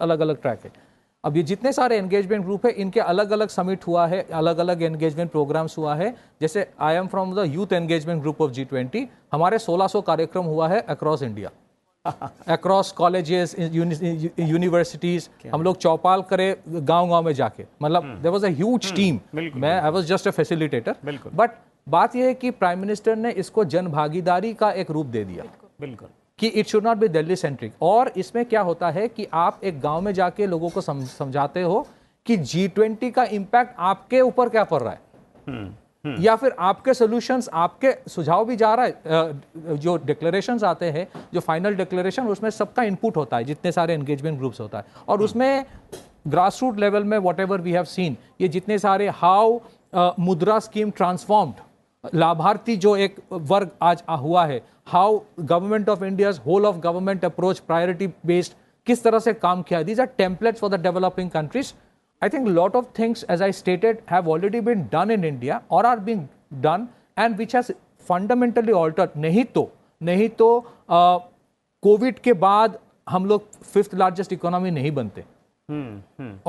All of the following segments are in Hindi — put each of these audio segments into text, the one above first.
अलग अलग ट्रैक है। अब ये जितने सारे एंगेजमेंट ग्रुप है, इनके अलग अलग समिट हुआ है, अलग अलग एंगेजमेंट प्रोग्राम्स हुआ है। जैसे I am from the youth engagement group of G20, हमारे 1600 कार्यक्रम हुआ है across India, across colleges, universities. हम लोग चौपाल करे गांव गांव में जाके, मतलब there was a huge team. मैं I was just a facilitator, but बात यह है कि प्राइम मिनिस्टर ने इसको जन भागीदारी का एक रूप दे दिया। बिल्कुल कि it should not be Delhi centric. और इसमें क्या होता है कि आप एक गांव में जाके लोगों को समझाते हो कि G20 का इंपैक्ट आपके ऊपर क्या पड़ रहा है, या फिर आपके सॉल्यूशंस, आपके सुझाव भी जा रहा है। जो डिक्लेरेशंस आते हैं, जो फाइनल डिक्लेरेशन, उसमें सबका इनपुट होता है, जितने सारे एंगेजमेंट ग्रुप्स होता है। और उसमें ग्रासरूट लेवल में whatever we have seen, ये जितने सारे हाउ मुद्रा स्कीम ट्रांसफॉर्म्ड, लाभार्थी जो एक वर्ग आज हुआ है, how government of India's whole of government approach priority based किस तरह से काम किया, these are templates for the developing countries. I think a lot of things, as I stated, have already been done in India or are being done, and which has fundamentally altered. नहीं तो कोविड के बाद हम लोग 5th लार्जेस्ट इकोनॉमी नहीं बनते।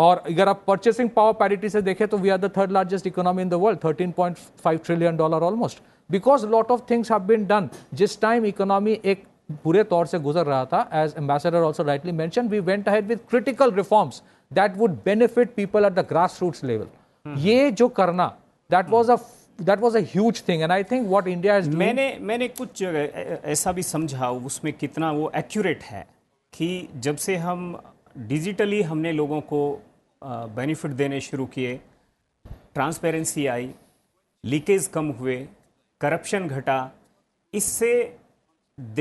और अगर आप परचेसिंग पावर पैरिटी से देखें तो we are the 3rd largest economy in the world, $13.5 trillion almost, because lot of things have been done. जिस टाइम इकोनॉमी एक पूरे तौर से गुजर रहा था, as ambassador also rightly mention, we went ahead with critical reforms that would benefit people at the grassroots level. ये जो करना, that was a huge thing, and I think what India is doing. मैंने कुछ ऐसा भी समझा, उसमें कितना वो एक्यूरेट है कि जब से हम डिजिटली हमने लोगों को बेनिफिट देने शुरू किए, ट्रांसपेरेंसी आई, लीकेज कम हुए, करप्शन घटा, इससे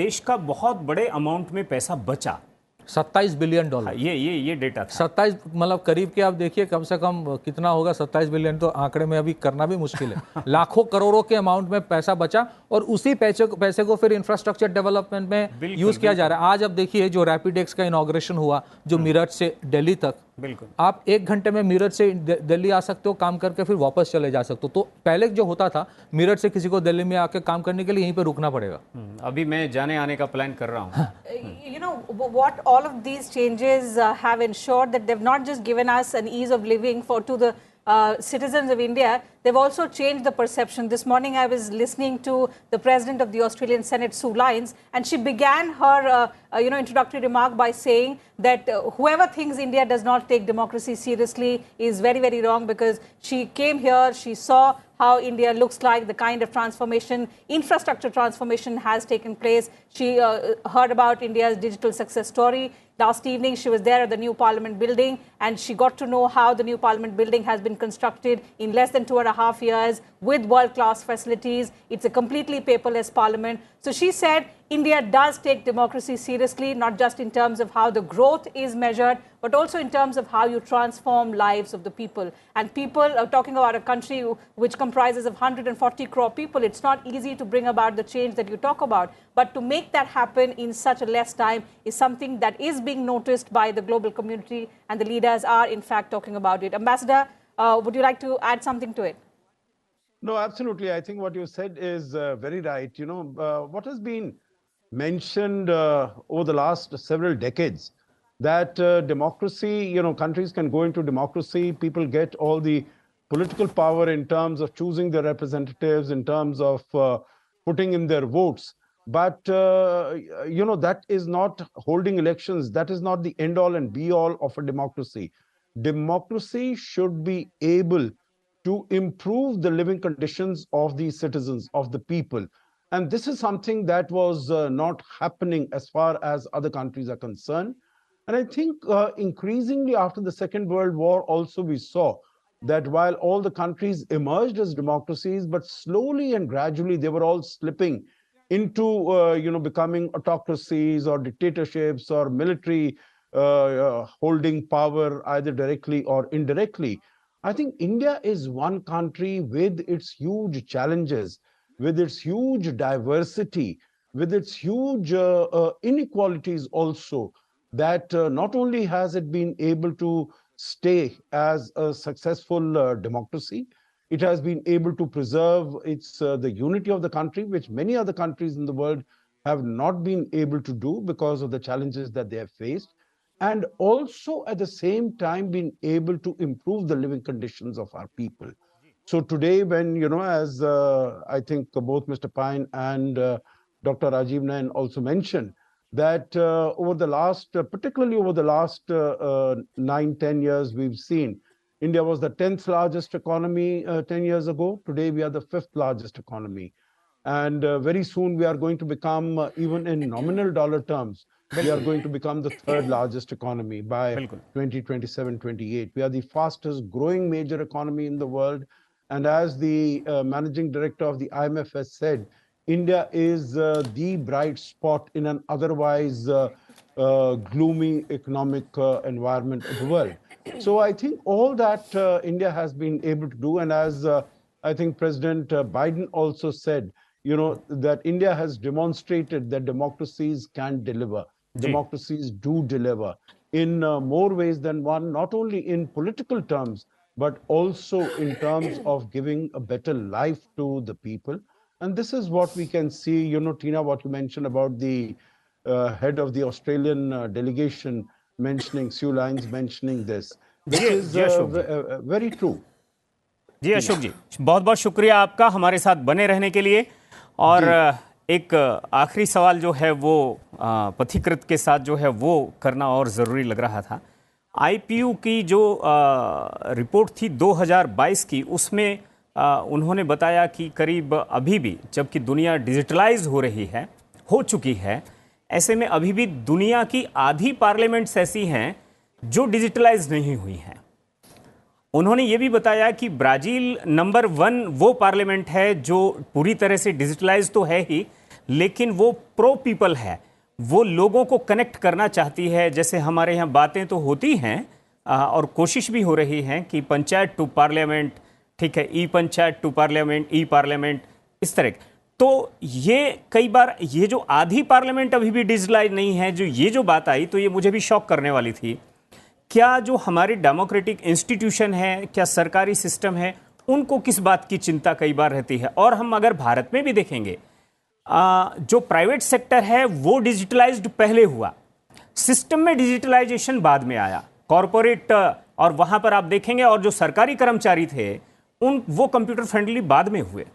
देश का बहुत बड़े अमाउंट में पैसा बचा। $27 बिलियन। ये डेटा था। 27 मतलब करीब के, आप देखिए कम से कम कितना होगा 27 बिलियन, तो आंकड़े में अभी करना भी मुश्किल है। लाखों करोड़ों के अमाउंट में पैसा बचा, और उसी पैसे को फिर इंफ्रास्ट्रक्चर डेवलपमेंट में यूज किया जा रहा है। आज अब देखिए जो रैपिडेक्स का इनॉग्रेशन हुआ, जो मीरठ से दिल्ली तक, बिल्कुल आप 1 घंटे में मीरठ से दिल्ली आ सकते हो, काम करके फिर वापस चले जा सकते हो। तो पहले जो होता था, मीरठ से किसी को दिल्ली में आके काम करने के लिए यहीं पे रुकना पड़ेगा। अभी मैं जाने आने का प्लान कर रहा हूँ। You know what all of these changes have ensured that they've not just given us an ease of living to the citizens of India, they've also changed the perception. This morning I was listening to the President of the Australian Senate, Sue Lines, and she began her introductory remark by saying that whoever thinks India does not take democracy seriously is very, very wrong, because she came here, she saw how India looks like, the kind of transformation, infrastructure transformation has taken place. She heard about India's digital success story. Last evening, she was there at the new Parliament building, and she got to know how the new Parliament building has been constructed in less than 2.5 years with world-class facilities. It's a completely paperless Parliament. So she said India does take democracy seriously, not just in terms of how the growth is measured, but also in terms of how you transform lives of the people. And people are talking about a country which comprises of 140 crore people. It's not easy to bring about the change that you talk about. But to make that happen in such a less time is something that is being noticed by the global community, and the leaders are, in fact, talking about it. Ambassador, would you like to add something to it? No, absolutely. I think what you said is very right. You know, what has been mentioned over the last several decades, that democracy, you know, countries can go into democracy, people get all the political power in terms of choosing their representatives, in terms of putting in their votes. But, you know, that is not holding elections. That is not the end all and be all of a democracy. Democracy should be able to improve the living conditions of the citizens, of the people. And this is something that was not happening as far as other countries are concerned. And I think increasingly after the Second World War also we saw that while all the countries emerged as democracies, but slowly and gradually they were all slipping into you know, becoming autocracies or dictatorships or military holding power either directly or indirectly. I think India is one country with its huge challenges, with its huge diversity, with its huge inequalities also, that not only has it been able to stay as a successful democracy, it has been able to preserve its the unity of the country, which many other countries in the world have not been able to do because of the challenges that they have faced. and also at the same time being able to improve the living conditions of our people. So today, when, as I think both Mr. Pine and Dr. Rajiv Nayan also mentioned, that over the last, particularly over the last 9-10 years, we've seen India was the 10th largest economy 10 years ago. Today, we are the 5th largest economy. And very soon, we are going to become, even in nominal dollar terms, we are going to become the 3rd largest economy by 2027-28. We are the fastest growing major economy in the world. And as the managing director of the IMF has said, India is the bright spot in an otherwise gloomy economic environment of the world. So I think all that India has been able to do, and as I think President Biden also said, that India has demonstrated that democracies can deliver. Democracies do deliver in more ways than one, not only in political terms, but also in terms of giving a better life to the people. And this is what we can see, Tina, what you mentioned about the head of the Australian delegation mentioning, Sue Lines mentioning this. This is very true. जी अशोक जी, बहुत बहुत शुक्रिया आपका हमारे साथ बने रहने के लिए। और एक आखिरी सवाल जो है वो पथिकृत के साथ जो है वो करना और ज़रूरी लग रहा था। आईपीयू की जो रिपोर्ट थी 2022 की, उसमें उन्होंने बताया कि करीब अभी भी, जबकि दुनिया डिजिटलाइज हो चुकी है, ऐसे में अभी भी दुनिया की आधी पार्लियामेंट्स ऐसी हैं जो डिजिटलाइज नहीं हुई हैं। उन्होंने ये भी बताया कि ब्राज़ील नंबर 1 वो पार्लियामेंट है जो पूरी तरह से डिजिटलाइज तो है ही, लेकिन वो प्रो पीपल है, वो लोगों को कनेक्ट करना चाहती है। जैसे हमारे यहाँ बातें तो होती हैं और कोशिश भी हो रही है कि पंचायत टू पार्लियामेंट, ठीक है, e panchayat to parliament, e parliament, इस तरह। तो ये कई बार ये जो आधी पार्लियामेंट अभी भी डिजिटलाइज नहीं है, ये जो बात आई, तो ये मुझे भी शॉक करने वाली थी। क्या जो हमारी डेमोक्रेटिक इंस्टीट्यूशन है, क्या सरकारी सिस्टम है, उनको किस बात की चिंता कई बार रहती है। और हम अगर भारत में भी देखेंगे, जो प्राइवेट सेक्टर है वो डिजिटलाइज्ड पहले हुआ, सिस्टम में डिजिटलाइजेशन बाद में आया, कॉरपोरेट, और वहां पर आप देखेंगे और जो सरकारी कर्मचारी थे वो कंप्यूटर फ्रेंडली बाद में हुए।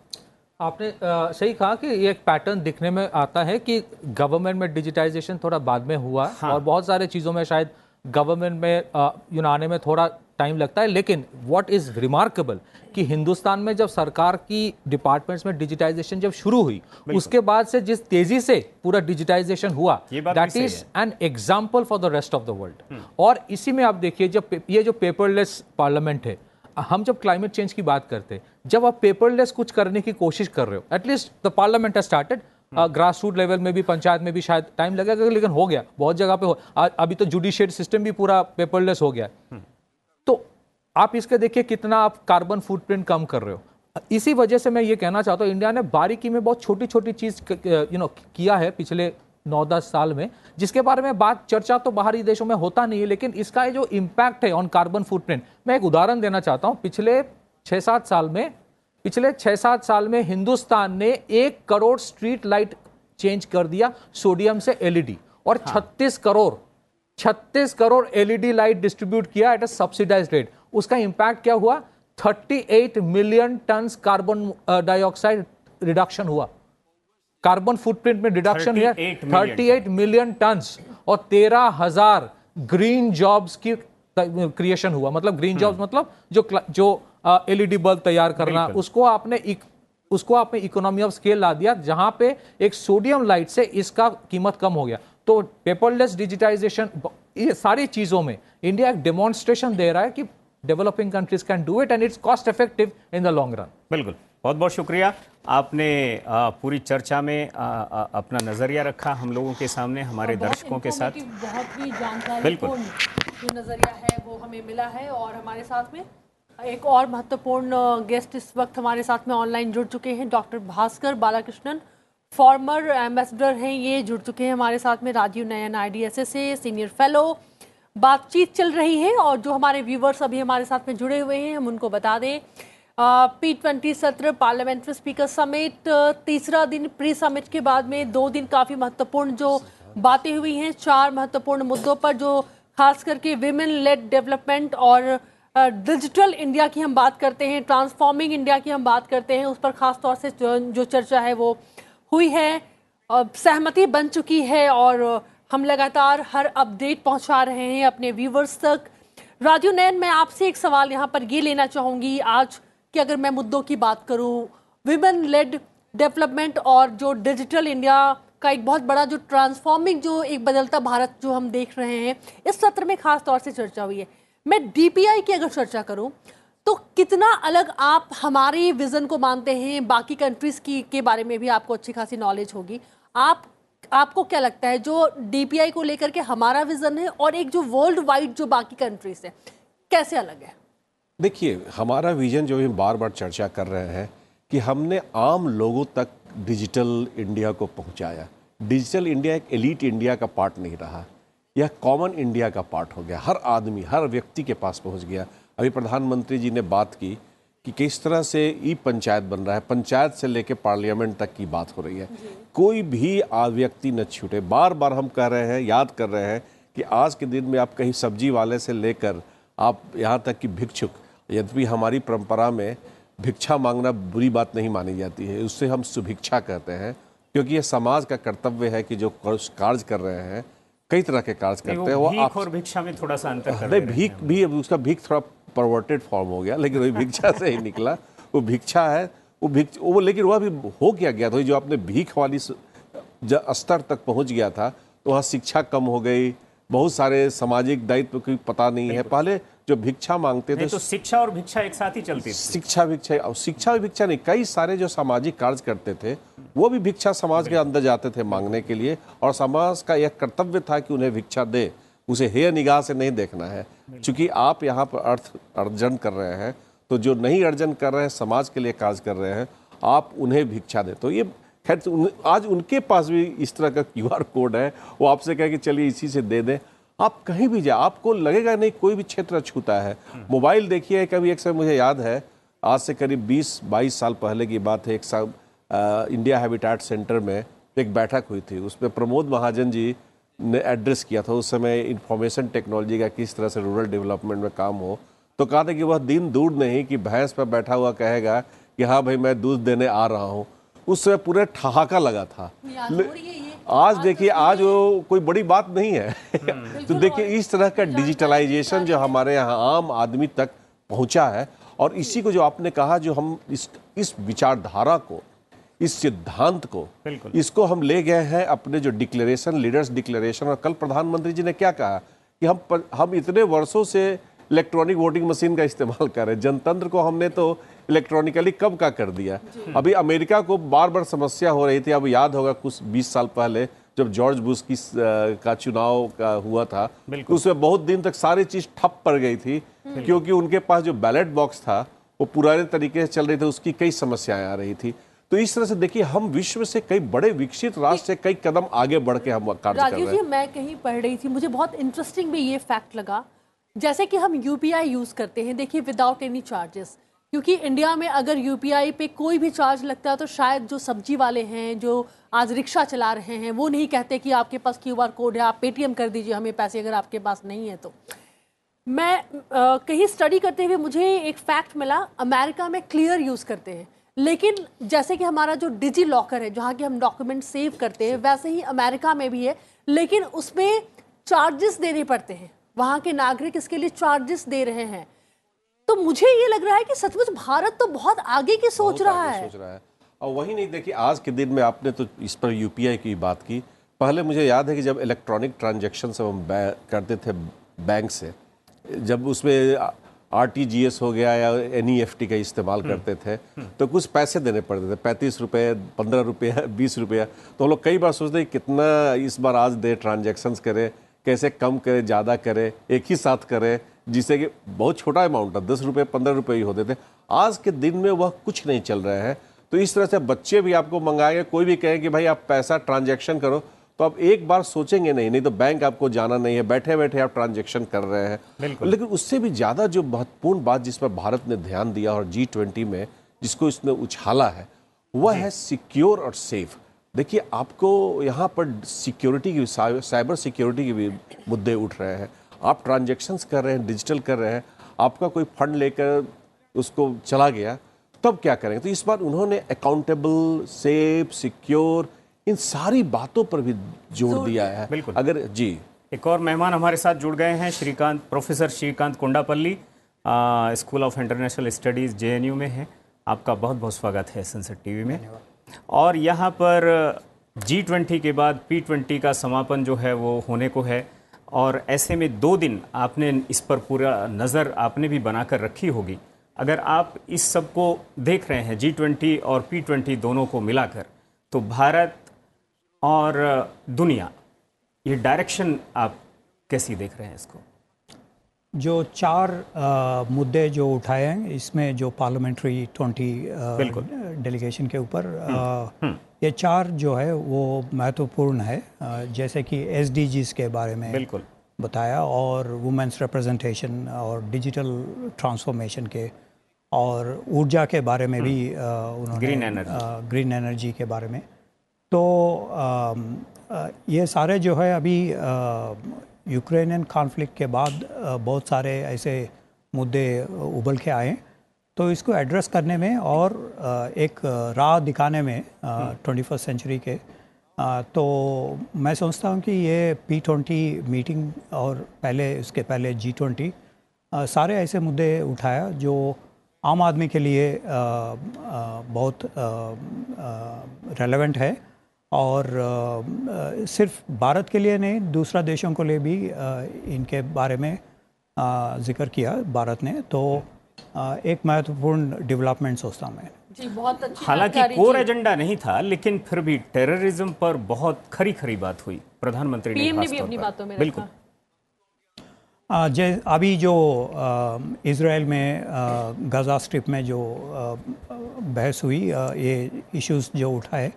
आपने सही कहा कि ये एक पैटर्न दिखने में आता है कि गवर्नमेंट में डिजिटाइजेशन थोड़ा बाद में हुआ। हाँ। और बहुत सारे चीज़ों में शायद गवर्नमेंट में आने में थोड़ा टाइम लगता है, लेकिन व्हाट इज रिमार्केबल कि हिंदुस्तान में जब सरकार की डिपार्टमेंट्स में डिजिटाइजेशन जब शुरू हुई, उसके बाद से जिस तेजी से पूरा डिजिटाइजेशन हुआ, that is an example for the rest of the world. और इसी में आप देखिए, जब ये जो पेपरलेस पार्लियामेंट है, हम जब क्लाइमेट चेंज की बात करते हैं, जब आप पेपरलेस कुछ करने की कोशिश कर रहे हो, at least the parliament has started, grass root level में भी, पंचायत में भी शायद टाइम लगेगा, लेकिन हो गया बहुत जगह पे अभी तो जुडिशियरी सिस्टम भी पूरा पेपरलेस हो गया। तो आप इसके देखिए कितना आप कार्बन फुटप्रिंट कम कर रहे हो। इसी वजह से मैं ये कहना चाहता हूँ, इंडिया ने बारीकी में बहुत छोटी छोटी चीज किया है पिछले 9-10 साल में, जिसके बारे में बात चर्चा तो बाहरी देशों में होता नहीं है, लेकिन इसका जो इम्पैक्ट है ऑन कार्बन फुटप्रिंट, मैं एक उदाहरण देना चाहता हूँ। पिछले 6-7 साल में हिंदुस्तान ने 1 करोड़ स्ट्रीट लाइट चेंज कर दिया सोडियम से एलईडी, और 36 करोड़ एलईडी लाइट डिस्ट्रीब्यूट किया एट अ सब्सिडाइज्ड रेट। उसका इंपैक्ट क्या हुआ? 38 million ton carbon dioxide reduction हुआ, कार्बन फुटप्रिंट में रिडक्शन हुआ 38 मिलियन टन, और 13,000 ग्रीन जॉब्स की क्रिएशन हुआ। मतलब ग्रीन जॉब्स मतलब जो एलईडी बल्ब तैयार करना, उसको आपने इकोनॉमी ऑफ स्केल ला दिया, जहां पे एक सोडियम लाइट से इसका कीमत कम हो गया। तो पेपरलेस डिजिटाइजेशन, ये सारी चीजों में इंडिया एक डेमोन्स्ट्रेशन दे रहा है कि developing countries can do it and it's cost effective in the long run. बिल्कुल, बहुत बहुत शुक्रिया। आपने पूरी चर्चा में अपना नजरिया रखा हम लोगों के सामने, हमारे दर्शकों के साथ। बहुत ही जानकारीपूर्ण जो नजरिया है वो हमें मिला है। और हमारे साथ में एक और महत्वपूर्ण गेस्ट इस वक्त हमारे साथ में ऑनलाइन जुड़ चुके हैं, doctor Bhaskar Balakrishnan, farmer ambassador हैं, ये जुड़ चुके हैं हमारे साथ में। राजीव नयन IDSS से सीनियर फेलो। बातचीत चल रही है और जो हमारे व्यूवर्स अभी हमारे साथ में जुड़े हुए हैं, हम उनको बता दें, P20 सत्र, पार्लियामेंट्री स्पीकर समिट, तीसरा दिन प्री समिट के बाद में 2 दिन काफ़ी महत्वपूर्ण जो बातें हुई हैं, 4 महत्वपूर्ण मुद्दों पर जो खास करके विमेन लेड डेवलपमेंट और डिजिटल इंडिया की हम बात करते हैं, ट्रांसफॉर्मिंग इंडिया की हम बात करते हैं, उस पर खास तौर से जो चर्चा है वो हुई है, सहमति बन चुकी है और हम लगातार हर अपडेट पहुंचा रहे हैं अपने व्यूवर्स तक। राजू नैन, मैं आपसे एक सवाल यहाँ पर ये लेना चाहूँगी आज कि अगर मैं मुद्दों की बात करूँ, विमेन लेड डेवलपमेंट और जो डिजिटल इंडिया का एक बहुत बड़ा जो ट्रांसफॉर्मिंग जो एक बदलता भारत जो हम देख रहे हैं, इस सत्र में खास तौर से चर्चा हुई है। मैं डीपीआई की अगर चर्चा करूं तो कितना अलग आप हमारे विजन को मानते हैं, बाकी कंट्रीज की के बारे में भी आपको अच्छी खासी नॉलेज होगी। आपको क्या लगता है जो डीपीआई को लेकर के हमारा विजन है और एक जो वर्ल्ड वाइड जो बाकी कंट्रीज है, कैसे अलग है? देखिए, हमारा विजन जो हम बार बार चर्चा कर रहे हैं कि हमने आम लोगों तक डिजिटल इंडिया को पहुंचाया। डिजिटल इंडिया एक एलीट इंडिया का पार्ट नहीं रहा, यह कॉमन इंडिया का पार्ट हो गया। हर आदमी, हर व्यक्ति के पास पहुंच गया। अभी प्रधानमंत्री जी ने बात की कि किस तरह से ई पंचायत बन रहा है, पंचायत से लेकर पार्लियामेंट तक की बात हो रही है। कोई भी व्यक्ति न छूटे। बार बार हम कह रहे हैं, याद कर रहे हैं कि आज के दिन में आप कहीं सब्जी वाले से लेकर आप यहाँ तक कि भिक्षुक, यद्यपि हमारी परंपरा में भिक्षा मांगना बुरी बात नहीं मानी जाती है, उससे हम सुभिक्षा कहते हैं, क्योंकि ये समाज का कर्तव्य है कि जो कार्य कर रहे हैं, कई तरह के कार्य करते हैं, वो भीख और भिक्षा में थोड़ा सा अंतर नहीं, भीख भी उसका भीख थोड़ा परवर्टेड फॉर्म हो गया, लेकिन वही भिक्षा से ही निकला। वो भिक्षा है, वो लेकिन वह भी हो गया था। जो आपने भीख वाली स्तर तक पहुंच गया था, तो वहाँ शिक्षा कम हो गई, बहुत सारे सामाजिक दायित्व की पता नहीं है। पहले जो भिक्षा मांगते थे, तो शिक्षा और भिक्षा एक साथ ही चलती थी। शिक्षा और भिक्षा नहीं, कई सारे जो सामाजिक कार्य करते थे वो भी भिक्षा समाज के अंदर जाते थे मांगने के लिए, और समाज का यह कर्तव्य था कि उन्हें भिक्षा दे, उसे हेय निगाह से नहीं देखना है। क्योंकि आप यहाँ पर अर्थ अर्जन कर रहे हैं, तो जो नहीं अर्जन कर रहे हैं, समाज के लिए कार्य कर रहे हैं, आप उन्हें भिक्षा दें। तो ये खैर आज उनके पास भी इस तरह का QR कोड है, वो आपसे कहे कि चलिए इसी से दे दें। आप कहीं भी जाए, आपको लगेगा नहीं कोई भी क्षेत्र छूता है। मोबाइल देखिए, कभी एक समय मुझे याद है, आज से करीब 20-22 साल पहले की बात है, एक साल इंडिया हैबिटेट सेंटर में एक बैठक हुई थी, उसमें प्रमोद महाजन जी ने एड्रेस किया था। उस समय इंफॉर्मेशन टेक्नोलॉजी का किस तरह से रूरल डेवलपमेंट में काम हो, तो कहा था कि वह दिन दूर नहीं कि भैंस पर बैठा हुआ कहेगा कि हाँ भाई मैं दूध देने आ रहा हूँ। उस समय पूरे ठहाका लगा था। आज देखिए, आज वो कोई बड़ी बात नहीं है। तो देखिए, इस तरह का डिजिटलाइजेशन जो हमारे यहाँ आम आदमी तक पहुँचा है, और इसी को जो आपने कहा, जो हम इस विचारधारा को, इस सिद्धांत को, इसको हम ले गए हैं अपने जो डिक्लेरेशन, लीडर्स डिक्लेरेशन। और कल प्रधानमंत्री जी ने क्या कहा कि हम इतने वर्षों से इलेक्ट्रॉनिक वोटिंग मशीन का इस्तेमाल कर रहे हैं, जनतंत्र को हमने तो इलेक्ट्रॉनिकली कब का कर दिया। अभी अमेरिका को बार बार समस्या हो रही थी, अब याद होगा कुछ 20 साल पहले जब जॉर्ज बुश का चुनाव का हुआ था, उसमें बहुत दिन तक सारी चीज ठप पड़ गई थी, क्योंकि उनके पास जो बैलेट बॉक्स था वो पुराने तरीके से चल रहे थे, उसकी कई समस्याएं आ रही थी। तो इस तरह से देखिए, हम विश्व से कई बड़े विकसित राष्ट्र से कई कदम आगे बढ़ के हम कार्य कर रहे हैं। राजीव जी, मैं कहीं पढ़ रही थी, मुझे बहुत इंटरेस्टिंग भी ये फैक्ट लगा, जैसे कि हम UPI यूज करते हैं, देखिए विदाउट एनी चार्जेस, क्योंकि इंडिया में अगर UPI पे कोई भी चार्ज लगता है तो शायद जो सब्जी वाले हैं, जो आज रिक्शा चला रहे हैं, वो नहीं कहते कि आपके पास QR कोड है, आप पेटीएम कर दीजिए हमें पैसे, अगर आपके पास नहीं है तो। मैं कहीं स्टडी करते हुए मुझे एक फैक्ट मिला, अमेरिका में क्लियर यूज करते हैं, लेकिन जैसे कि हमारा जो डिजी लॉकर है, जहाँ के हम डॉक्यूमेंट सेव करते हैं, वैसे ही अमेरिका में भी है, लेकिन उसमें चार्जेस देने पड़ते हैं। वहाँ के नागरिक इसके लिए चार्जेस दे रहे हैं। तो मुझे ये लग रहा है कि सचमुच भारत तो बहुत आगे की सोच रहा है। और वही नहीं, देखिए आज के दिन में आपने तो इस पर UPI की बात की। पहले मुझे याद है कि जब इलेक्ट्रॉनिक ट्रांजैक्शन हम करते थे बैंक से, जब उसमें RTGS हो गया या NEFT का इस्तेमाल करते थे, तो कुछ पैसे देने पड़ते थे, 35 रुपये, 15 रुपये, 20 रुपया। तो हम लोग कई बार सोचते कितना इस बार आज दे, ट्रांजैक्शंस करें, कैसे कम करें, ज़्यादा करें, एक ही साथ करें, जिससे कि बहुत छोटा अमाउंट था, 10 रुपये 15 रुपये ही होते थे। आज के दिन में वह कुछ नहीं चल रहे हैं। तो इस तरह से बच्चे भी आपको मंगाएंगे, कोई भी कहे कि भाई आप पैसा ट्रांजैक्शन करो, तो आप एक बार सोचेंगे नहीं तो बैंक आपको जाना नहीं है, बैठे बैठे आप ट्रांजैक्शन कर रहे हैं। लेकिन उससे भी ज़्यादा जो महत्वपूर्ण बात जिस पर भारत ने ध्यान दिया और G20 में जिसको इसने उछाला है, वह है सिक्योर और सेफ। देखिए, आपको यहाँ पर सिक्योरिटी की, साइबर सिक्योरिटी के भी मुद्दे उठ रहे हैं। आप ट्रांजैक्शंस कर रहे हैं, डिजिटल कर रहे हैं, आपका कोई फंड लेकर उसको चला गया, तब क्या करेंगे? तो इस बार उन्होंने अकाउंटेबल, सेफ, सिक्योर, इन सारी बातों पर भी जोर दिया है। बिल्कुल। अगर जी, एक और मेहमान हमारे साथ जुड़ गए हैं, Srikanth, professor Srikanth Kondapalli, school of international studies JNU में है। आपका बहुत बहुत स्वागत है सनसेट टीवी में। और यहाँ पर G20 के बाद P20 का समापन जो है वो होने को है, और ऐसे में 2 दिन आपने इस पर पूरा नज़र आपने भी बनाकर रखी होगी। अगर आप इस सब को देख रहे हैं, G20 और P20 दोनों को मिलाकर, तो भारत और दुनिया, ये डायरेक्शन आप कैसी देख रहे हैं इसको? जो 4 मुद्दे जो उठाए हैं, इसमें जो पार्लियामेंट्री 20 डेलीगेशन के ऊपर ये 4 जो है वो महत्वपूर्ण है। जैसे कि SDGs के बारे में बिल्कुल बताया, और वुमेन्स रिप्रेजेंटेशन और डिजिटल ट्रांसफॉर्मेशन के, और ऊर्जा के बारे में भी उन्होंने ग्रीन एनर्जी के बारे में। तो ये सारे जो है अभी यूक्रेनियन कॉन्फ्लिक्ट के बाद बहुत सारे ऐसे मुद्दे उभल के आए, तो इसको एड्रेस करने में और एक राह दिखाने में 21st सेंचुरी के, तो मैं समझता हूँ कि ये P20 मीटिंग और उसके पहले G20 सारे ऐसे मुद्दे उठाया जो आम आदमी के लिए बहुत रेलेवेंट है, और सिर्फ भारत के लिए नहीं, दूसरा देशों को लिए भी इनके बारे में जिक्र किया भारत ने। तो एक महत्वपूर्ण डेवलपमेंट सोचता हूँ मैं। जी, बहुत अच्छी। हालांकि कोर एजेंडा नहीं था, लेकिन फिर भी टेररिज्म पर बहुत खरी बात हुई। प्रधानमंत्री ने भी अपनी बातों में बिल्कुल अभी जो इज़राइल में गाज़ा स्ट्रिप में जो बहस हुई, ये इश्यूज जो उठाए,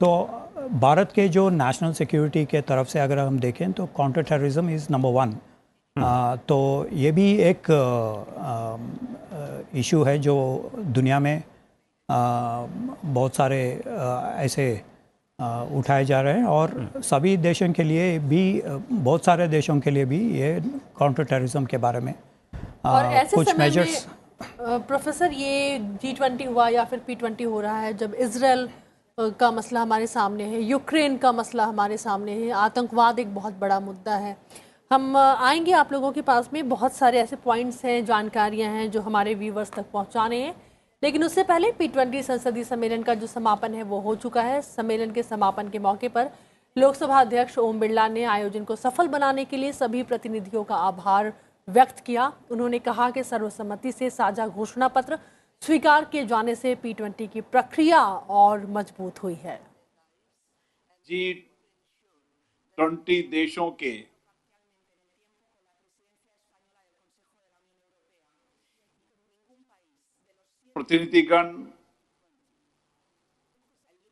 तो भारत के जो नेशनल सिक्योरिटी के तरफ से अगर हम देखें तो काउंटर टेररिज्म इज़ नंबर 1। तो ये भी एक इशू है जो दुनिया में बहुत सारे ऐसे उठाए जा रहे हैं, और सभी देशों के लिए भी, बहुत सारे देशों के लिए भी ये काउंटर टेररिज्म के बारे में और ऐसे कुछ समय मेजर्स। प्रोफेसर, ये G20 हुआ या फिर P20 हो रहा है, जब इजराइल का मसला हमारे सामने है, यूक्रेन का मसला हमारे सामने है, आतंकवाद एक बहुत बड़ा मुद्दा है। हम आएंगे आप लोगों के पास में, बहुत सारे ऐसे पॉइंट्स हैं, जानकारियां हैं जो हमारे व्यूवर्स तक पहुंचाने हैं, लेकिन उससे पहले P20 संसदीय सम्मेलन का जो समापन है वो हो चुका है। सम्मेलन के समापन के मौके पर लोकसभा अध्यक्ष ओम बिरला ने आयोजन को सफल बनाने के लिए सभी प्रतिनिधियों का आभार व्यक्त किया। उन्होंने कहा कि सर्वसम्मति से साझा घोषणा पत्र स्वीकार किए जाने से P20 की प्रक्रिया और मजबूत हुई है। G20 देशों के प्रतिनिधिगण,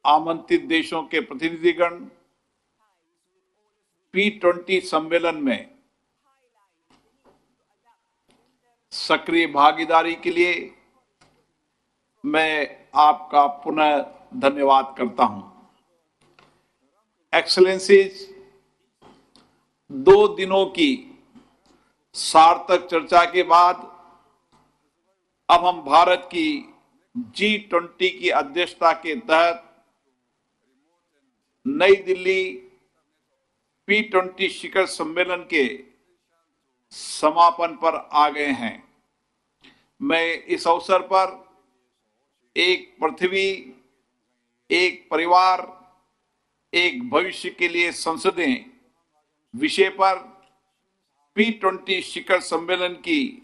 आमंत्रित देशों के प्रतिनिधिगण P20 सम्मेलन में सक्रिय भागीदारी के लिए मैं आपका पुनः धन्यवाद करता हूं। एक्सेलेंसीज, 2 दिनों की सार्थक चर्चा के बाद अब हम भारत की G20 की अध्यक्षता के तहत नई दिल्ली P20 शिखर सम्मेलन के समापन पर आ गए हैं। मैं इस अवसर पर एक पृथ्वी, एक परिवार, एक भविष्य के लिए संसदें विषय पर P20 शिखर सम्मेलन की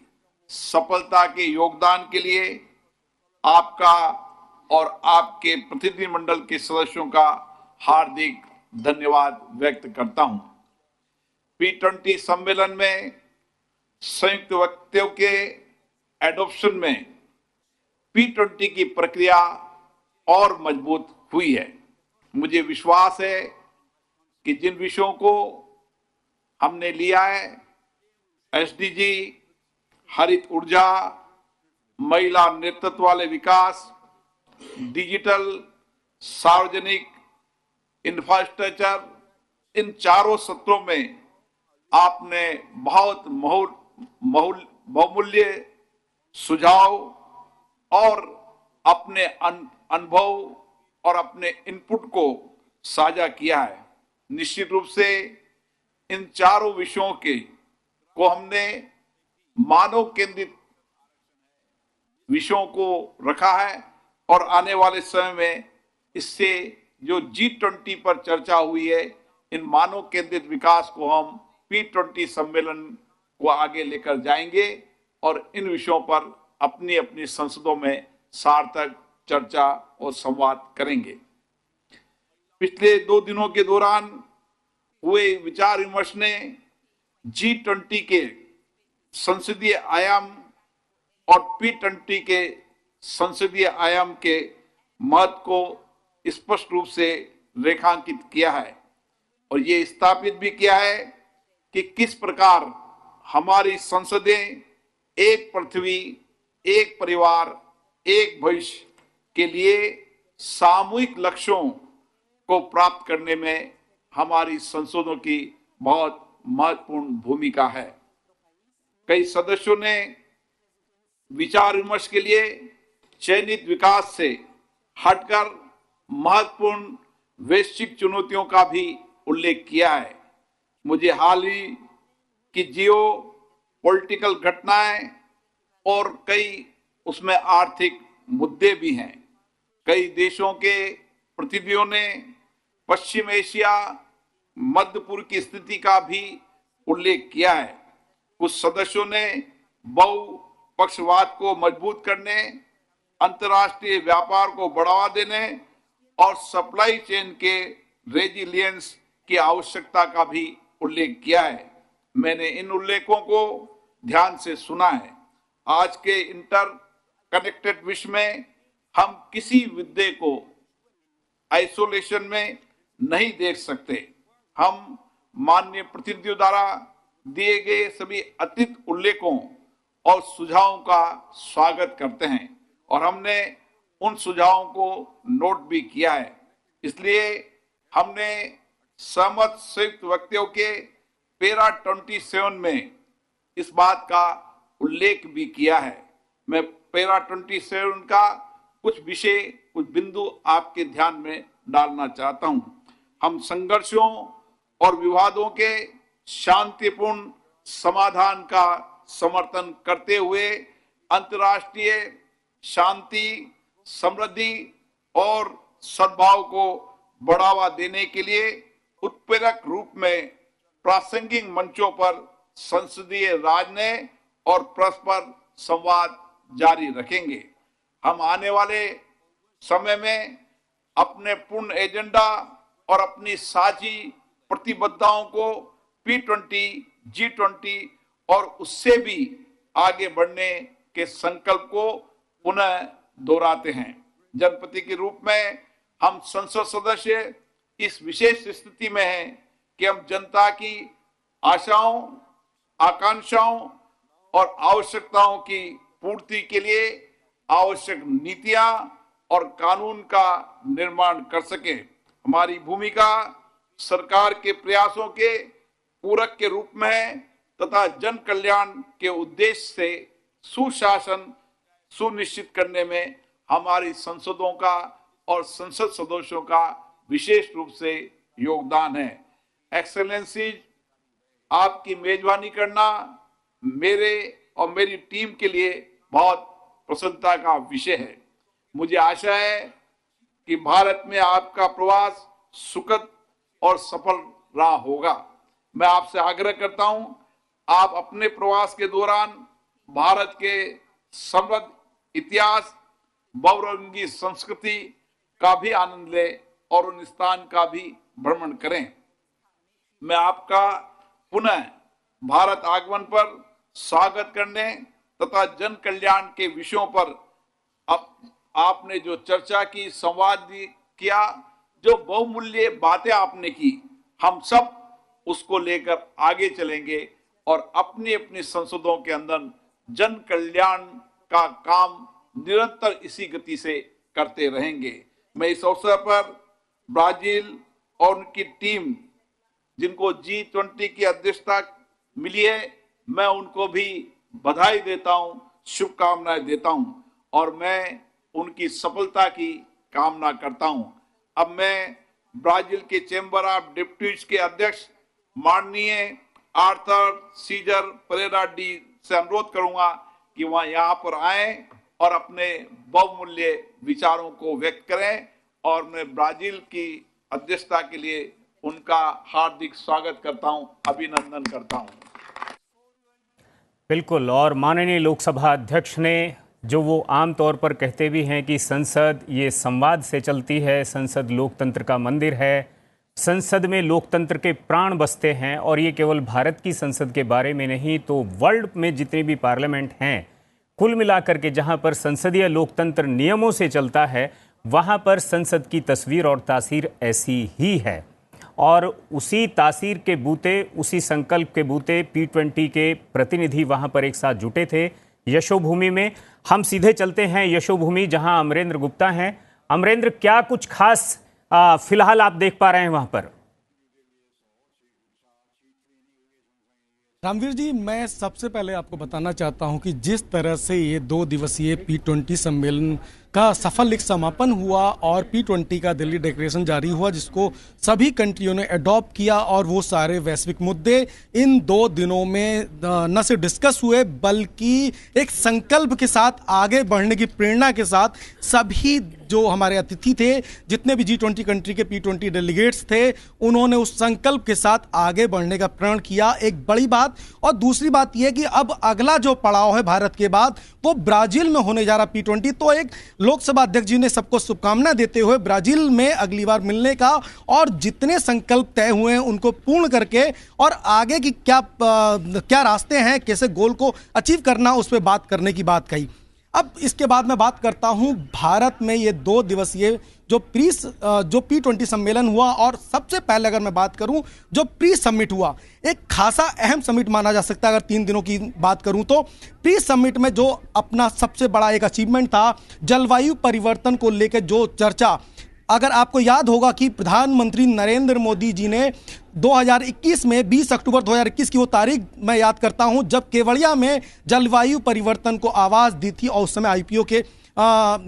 सफलता के योगदान के लिए आपका और आपके प्रतिनिधिमंडल के सदस्यों का हार्दिक धन्यवाद व्यक्त करता हूं। P20 सम्मेलन में संयुक्त वक्तव्य के एडॉप्शन में P20 की प्रक्रिया और मजबूत हुई है। मुझे विश्वास है कि जिन विषयों को हमने लिया है, SDG, हरित ऊर्जा, महिला नेतृत्व वाले विकास, डिजिटल, सार्वजनिक इंफ्रास्ट्रक्चर, इन चारों सत्रों में आपने बहुत बहुमूल्य सुझाव और अपने अनुभव और अपने इनपुट को साझा किया है। निश्चित रूप से इन चारों विषयों को हमने मानव केंद्रित विषयों को रखा है और आने वाले समय में इससे जो G20 पर चर्चा हुई है, इन मानव केंद्रित विकास को हम P20 सम्मेलन को आगे लेकर जाएंगे और इन विषयों पर अपनी अपनी संसदों में सार्थक चर्चा और संवाद करेंगे। पिछले 2 दिनों के दौरान हुए विचार विमर्श ने G20 के संसदीय आयाम और P20 के संसदीय आयाम के महत्व को स्पष्ट रूप से रेखांकित किया है और ये स्थापित भी किया है कि किस प्रकार हमारी संसदें एक पृथ्वी, एक परिवार, एक भविष्य के लिए सामूहिक लक्ष्यों को प्राप्त करने में हमारी संसदों की बहुत महत्वपूर्ण भूमिका है। कई सदस्यों ने विचार विमर्श के लिए चयनित विकास से हटकर महत्वपूर्ण वैश्विक चुनौतियों का भी उल्लेख किया है। मुझे हाल ही की जियो पॉलिटिकल घटनाएं और कई उसमें आर्थिक मुद्दे भी हैं। कई देशों के प्रतिनिधियों ने पश्चिम एशिया, मध्य पूर्व की स्थिति का भी उल्लेख किया है। कुछ सदस्यों ने बहुपक्षवाद को मजबूत करने, अंतर्राष्ट्रीय व्यापार को बढ़ावा देने और सप्लाई चेन के रेजिलियंस की आवश्यकता का भी उल्लेख किया है। मैंने इन उल्लेखों को ध्यान से सुना है। आज के इंटर कनेक्टेड विश्व में हम किसी मुद्दे को आइसोलेशन में नहीं देख सकते। हम माननीय प्रतिनिधियों द्वारा दिए गए सभी अतीत उल्लेखों और सुझावों का स्वागत करते हैं और हमने उन सुझावों को नोट भी किया है। इसलिए हमने सहमत संयुक्त वक्तव्यों के पैरा 27 में इस बात का उल्लेख भी किया है। मैं पैरा 27 का कुछ विषय, कुछ बिंदु आपके ध्यान में डालना चाहता हूं। हम संघर्षों और विवादों के शांतिपूर्ण समाधान का समर्थन करते हुए अंतर्राष्ट्रीय शांति, समृद्धि और सद्भाव को बढ़ावा देने के लिए उत्प्रेरक रूप में प्रासंगिक मंचों पर संसदीय राजनीति और परस्पर संवाद जारी रखेंगे। हम आने वाले समय में अपने पूर्ण एजेंडा और अपनी साझी प्रतिबद्धताओं को P20, G20 और उससे भी आगे बढ़ने के संकल्प को पुनः दोहराते हैं। जनप्रति के रूप में हम संसद सदस्य इस विशेष स्थिति में हैं कि हम जनता की आशाओं, आकांक्षाओं और आवश्यकताओं की पूर्ति के लिए आवश्यक नीतियां और कानून का निर्माण कर सके। हमारी भूमिका सरकार के प्रयासों के पूरक के रूप में है तथा जन कल्याण के उद्देश्य से सुशासन सुनिश्चित करने में हमारी संसदों का और संसद सदस्यों का विशेष रूप से योगदान है। एक्सेलेंसीज, आपकी मेजबानी करना मेरे और मेरी टीम के लिए बहुत प्रसन्नता का विषय है। मुझे आशा है कि भारत में आपका प्रवास सुखद और सफल रहा होगा। मैं आपसे आग्रह करता हूं, आप अपने प्रवास के दौरान भारत के समृद्ध इतिहास, बहुरंगी संस्कृति का भी आनंद लें और उन स्थान का भी भ्रमण करें। मैं आपका पुनः भारत आगमन पर स्वागत करने तथा जन कल्याण के विषयों पर आपने जो चर्चा की, संवाद किया, जो बहुमूल्य बातें आपने की, हम सब उसको लेकर आगे चलेंगे और अपनी अपनी संसदों के अंदर जन कल्याण का काम निरंतर इसी गति से करते रहेंगे। मैं इस अवसर पर ब्राजील और उनकी टीम, जिनको G20 की अध्यक्षता मिली है, मैं उनको भी बधाई देता हूं, शुभकामनाएं देता हूं और मैं उनकी सफलता की कामना करता हूं। अब मैं ब्राजील के चैम्बर ऑफ डिप्यूटीज के अध्यक्ष माननीय आर्थर सीजर परेरा डी से अनुरोध करूंगा कि वह यहाँ पर आए और अपने बहुमूल्य विचारों को व्यक्त करें और मैं ब्राजील की अध्यक्षता के लिए उनका हार्दिक स्वागत करता हूं, अभिनंदन करता हूं। बिल्कुल, और माननीय लोकसभा अध्यक्ष ने जो वो आम तौर पर कहते भी हैं कि संसद ये संवाद से चलती है, संसद लोकतंत्र का मंदिर है, संसद में लोकतंत्र के प्राण बसते हैं, और ये केवल भारत की संसद के बारे में नहीं तो वर्ल्ड में जितने भी पार्लियामेंट हैं कुल मिलाकर के जहां पर संसदीय लोकतंत्र नियमों से चलता है वहां पर संसद की तस्वीर और तासीर ऐसी ही है। और उसी तासीर के बूते, उसी संकल्प के बूते P20 के प्रतिनिधि वहां पर एक साथ जुटे थे यशोभूमि में। हम सीधे चलते हैं यशोभूमि जहां अमरेंद्र गुप्ता हैं। अमरेंद्र, क्या कुछ खास फिलहाल आप देख पा रहे हैं वहां पर? रामवीर जी, मैं सबसे पहले आपको बताना चाहता हूं कि जिस तरह से ये 2 दिवसीय P20 सम्मेलन का सफल एक समापन हुआ और P20 का दिल्ली डिक्लेरेशन जारी हुआ जिसको सभी कंट्रियों ने अडॉप्ट किया, और वो सारे वैश्विक मुद्दे इन 2 दिनों में न सिर्फ डिस्कस हुए बल्कि एक संकल्प के साथ आगे बढ़ने की प्रेरणा के साथ सभी जो हमारे अतिथि थे, जितने भी G20 कंट्री के P20 डेलीगेट्स थे, उन्होंने उस संकल्प के साथ आगे बढ़ने का प्रण किया, एक बड़ी बात। और दूसरी बात यह कि अब अगला जो पड़ाव है भारत के बाद वो ब्राजील में होने जा रहा P20। तो एक लोकसभा अध्यक्ष जी ने सबको शुभकामना देते हुए ब्राजील में अगली बार मिलने का और जितने संकल्प तय हुए हैं उनको पूर्ण करके और आगे की क्या रास्ते हैं, कैसे गोल को अचीव करना, उस पर बात करने की बात कही। अब इसके बाद मैं बात करता हूं भारत में ये 2 दिवसीय जो P20 सम्मेलन हुआ, और सबसे पहले अगर मैं बात करूं जो प्री समिट हुआ, एक खासा अहम समिट माना जा सकता है। अगर 3 दिनों की बात करूं तो प्री समिट में जो अपना सबसे बड़ा एक अचीवमेंट था, जलवायु परिवर्तन को लेकर जो चर्चा, अगर आपको याद होगा कि प्रधानमंत्री नरेंद्र मोदी जी ने 2021 में 20 अक्टूबर 2021 की वो तारीख मैं याद करता हूं जब केवड़िया में जलवायु परिवर्तन को आवाज दी थी, और उस समय IPO के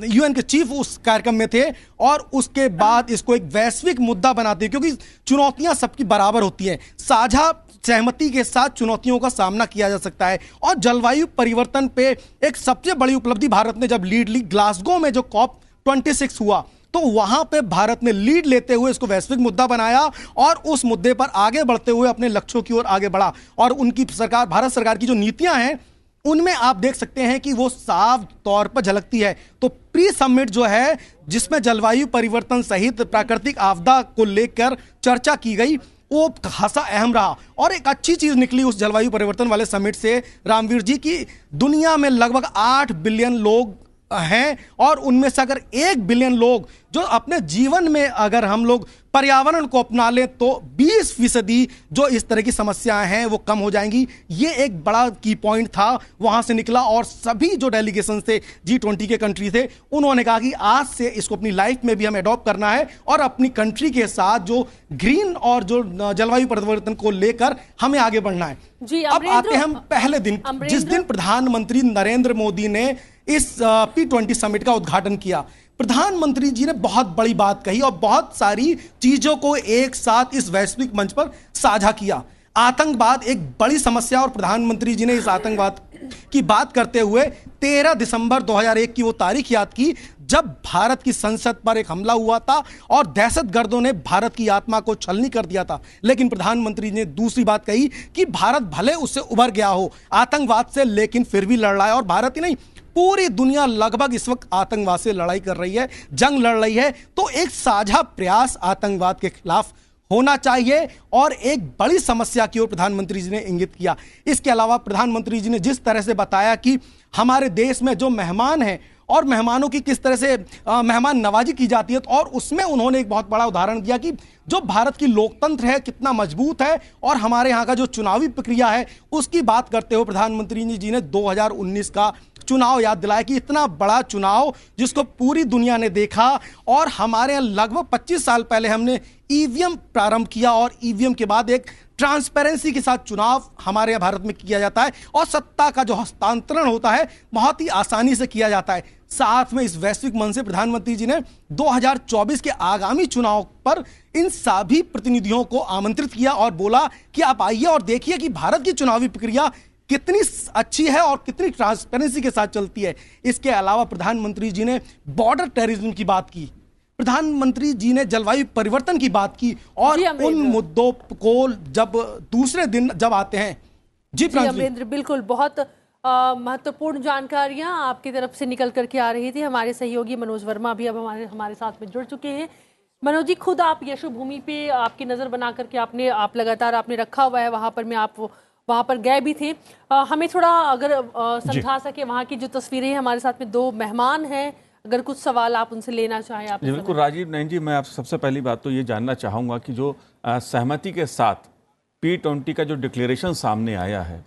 UN के चीफ उस कार्यक्रम में थे, और उसके बाद इसको एक वैश्विक मुद्दा बनाते हैं क्योंकि चुनौतियां सबकी बराबर होती हैं, साझा सहमति के साथ चुनौतियों का सामना किया जा सकता है। और जलवायु परिवर्तन पे एक सबसे बड़ी उपलब्धि भारत ने जब लीड ली, ग्लासगो में जो COP26 हुआ तो वहां पे भारत ने लीड लेते हुए इसको वैश्विक मुद्दा बनाया और उस मुद्दे पर आगे बढ़ते हुए अपने लक्ष्यों की ओर आगे बढ़ा। और उनकी सरकार, भारत सरकार की जो नीतियां हैं उनमें आप देख सकते हैं कि वो साफ तौर पर झलकती है। तो प्री समिट जो है जिसमें जलवायु परिवर्तन सहित प्राकृतिक आपदा को लेकर चर्चा की गई, वो खासा अहम रहा। और एक अच्छी चीज निकली उस जलवायु परिवर्तन वाले समिट से रामवीर जी की दुनिया में लगभग 8 बिलियन लोग हैं, और उनमें से अगर 1 बिलियन लोग जो अपने जीवन में अगर हम लोग पर्यावरण को अपना लें तो 20% जो इस तरह की समस्याएं हैं वो कम हो जाएंगी। ये एक बड़ा की पॉइंट था, वहां से निकला। और सभी जो डेलीगेशन थे G20 के कंट्री थे, उन्होंने कहा कि आज से इसको अपनी लाइफ में भी हमें अडॉप्ट करना है और अपनी कंट्री के साथ जो ग्रीन और जो जलवायु परिवर्तन को लेकर हमें आगे बढ़ना है। जी, अब आते हैं हम पहले दिन, जिस दिन प्रधानमंत्री नरेंद्र मोदी ने इस P20 समिट का उद्घाटन किया। प्रधानमंत्री जी ने बहुत बड़ी बात कही और बहुत सारी चीजों को एक साथ इस वैश्विक मंच पर साझा किया। आतंकवाद एक बड़ी समस्या, और प्रधानमंत्री जी ने इस आतंकवाद की बात करते हुए 13 दिसंबर 2001 की वो तारीख याद की जब भारत की संसद पर एक हमला हुआ था और दहशतगर्दों ने भारत की आत्मा को छलनी कर दिया था। लेकिन प्रधानमंत्री ने दूसरी बात कही कि भारत भले उससे उभर गया हो आतंकवाद से, लेकिन फिर भी लड़ रहा है। और भारत ही नहीं, पूरी दुनिया लगभग इस वक्त आतंकवाद से लड़ाई कर रही है, जंग लड़ रही है। तो एक साझा प्रयास आतंकवाद के खिलाफ होना चाहिए, और एक बड़ी समस्या की ओर प्रधानमंत्री जी ने इंगित किया। इसके अलावा प्रधानमंत्री जी ने जिस तरह से बताया कि हमारे देश में जो मेहमान हैं और मेहमानों की किस तरह से मेहमान नवाजी की जाती है, और उसमें उन्होंने एक बहुत बड़ा उदाहरण दिया कि जो भारत की लोकतंत्र है कितना मजबूत है, और हमारे यहाँ का जो चुनावी प्रक्रिया है उसकी बात करते हुए प्रधानमंत्री जी ने 2019 का चुनाव याद दिलाया कि इतना बड़ा चुनाव जिसको पूरी दुनिया ने देखा, और हमारे यहाँ लगभग 25 साल पहले हमने EVM प्रारंभ किया, और EVM के बाद एक ट्रांसपेरेंसी के साथ चुनाव हमारे यहाँ भारत में किया जाता है और सत्ता का जो हस्तांतरण होता है बहुत ही आसानी से किया जाता है। साथ में इस वैश्विक मंच से प्रधानमंत्री जी ने 2024 के आगामी चुनाव पर इन सभी प्रतिनिधियों को आमंत्रित किया और बोला कि आप आइए और देखिए कि भारत की चुनावी प्रक्रिया कितनी अच्छी है और कितनी ट्रांसपेरेंसी के साथ चलती है। इसके अलावा प्रधानमंत्री जी ने बॉर्डर टेररिज्म की बात की, प्रधानमंत्री जी ने जलवायु परिवर्तन की बात की और उन मुद्दों को जब दूसरे दिन जब आते हैं। जी अमरेंद्र, बिल्कुल बहुत महत्वपूर्ण जानकारियां आपकी तरफ से निकल करके आ रही थी। हमारे सहयोगी मनोज वर्मा भी अब हमारे साथ में जुड़ चुके हैं। मनोज जी, खुद आप यशोभूमि पे आपकी नजर बना करके आप लगातार आपने रखा हुआ है वहां पर, मैं आप वहां पर गए भी थे। हमें थोड़ा अगर समझा सके वहां की जो तस्वीरें हैं। हमारे साथ में दो मेहमान हैं, अगर कुछ सवाल आप उनसे लेना चाहें आप। बिल्कुल राजीव नयन जी, मैं आपसे सबसे पहली बात तो ये जानना चाहूँगा कि जो सहमति के साथ P20 का जो डिक्लेरेशन सामने आया है,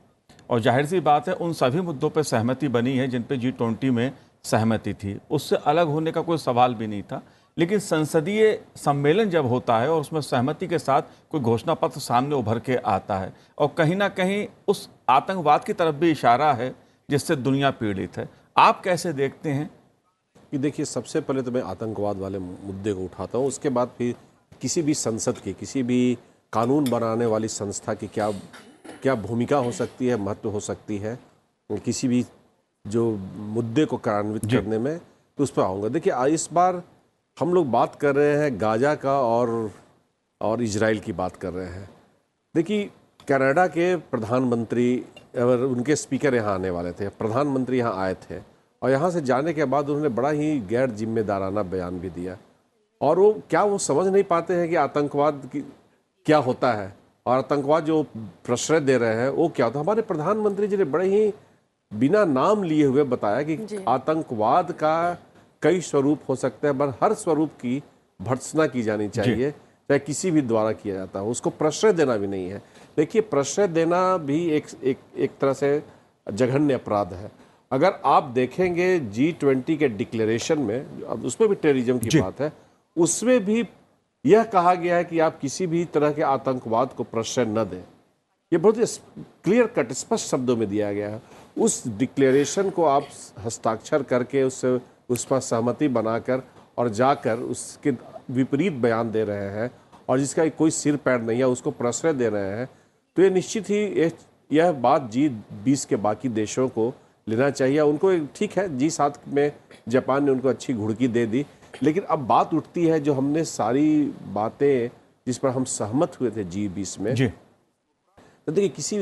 और जाहिर सी बात है उन सभी मुद्दों पर सहमति बनी है जिन पे G20 में सहमति थी, उससे अलग होने का कोई सवाल भी नहीं था। लेकिन संसदीय सम्मेलन जब होता है और उसमें सहमति के साथ कोई घोषणा पत्र सामने उभर के आता है और कहीं ना कहीं उस आतंकवाद की तरफ भी इशारा है जिससे दुनिया पीड़ित है, आप कैसे देखते हैं? कि देखिए, सबसे पहले तो मैं आतंकवाद वाले मुद्दे को उठाता हूँ, उसके बाद फिर किसी भी संसद की, किसी भी कानून बनाने वाली संस्था की क्या भूमिका हो सकती है, महत्व हो सकती है किसी भी जो मुद्दे को कार्यान्वित करने में, तो उस पर आऊँगा। देखिए, इस बार हम लोग बात कर रहे हैं गाजा का और इजराइल की बात कर रहे हैं। देखिए, कनाडा के प्रधानमंत्री और उनके स्पीकर यहाँ आने वाले थे, प्रधानमंत्री यहाँ आए थे और यहाँ से जाने के बाद उन्होंने बड़ा ही गैर जिम्मेदाराना बयान भी दिया। और वो समझ नहीं पाते हैं कि आतंकवाद क्या होता है और आतंकवाद जो प्रश्रय दे रहे हैं वो क्या होता है। हमारे प्रधानमंत्री जी ने बड़े ही बिना नाम लिए हुए बताया कि आतंकवाद का कई स्वरूप हो सकते हैं, पर हर स्वरूप की भर्त्सना की जानी चाहिए, चाहे किसी भी द्वारा किया जाता हो, उसको प्रश्रय देना भी नहीं है। देखिए, प्रश्रय देना भी एक तरह से जघन्य अपराध है। अगर आप देखेंगे G20 के डिक्लेरेशन में, अब उसमें भी टेररिज्म की बात है, उसमें भी यह कहा गया है कि आप किसी भी तरह के आतंकवाद को प्रश्रय न दें। ये बहुत ही क्लियर कट स्पष्ट शब्दों में दिया गया है। उस डिक्लेरेशन को आप हस्ताक्षर करके उस पर सहमति बनाकर और जाकर उसके विपरीत बयान दे रहे हैं और जिसका कोई सिर पैर नहीं है उसको प्रश्रय दे रहे हैं, तो ये निश्चित ही यह बात G20 के बाकी देशों को लेना चाहिए। उनको ठीक है, G7 में जापान ने उनको अच्छी घुड़की दे दी, लेकिन अब बात उठती है जो हमने सारी बातें जिस पर हम सहमत हुए थे G20 में। तो देखिए, किसी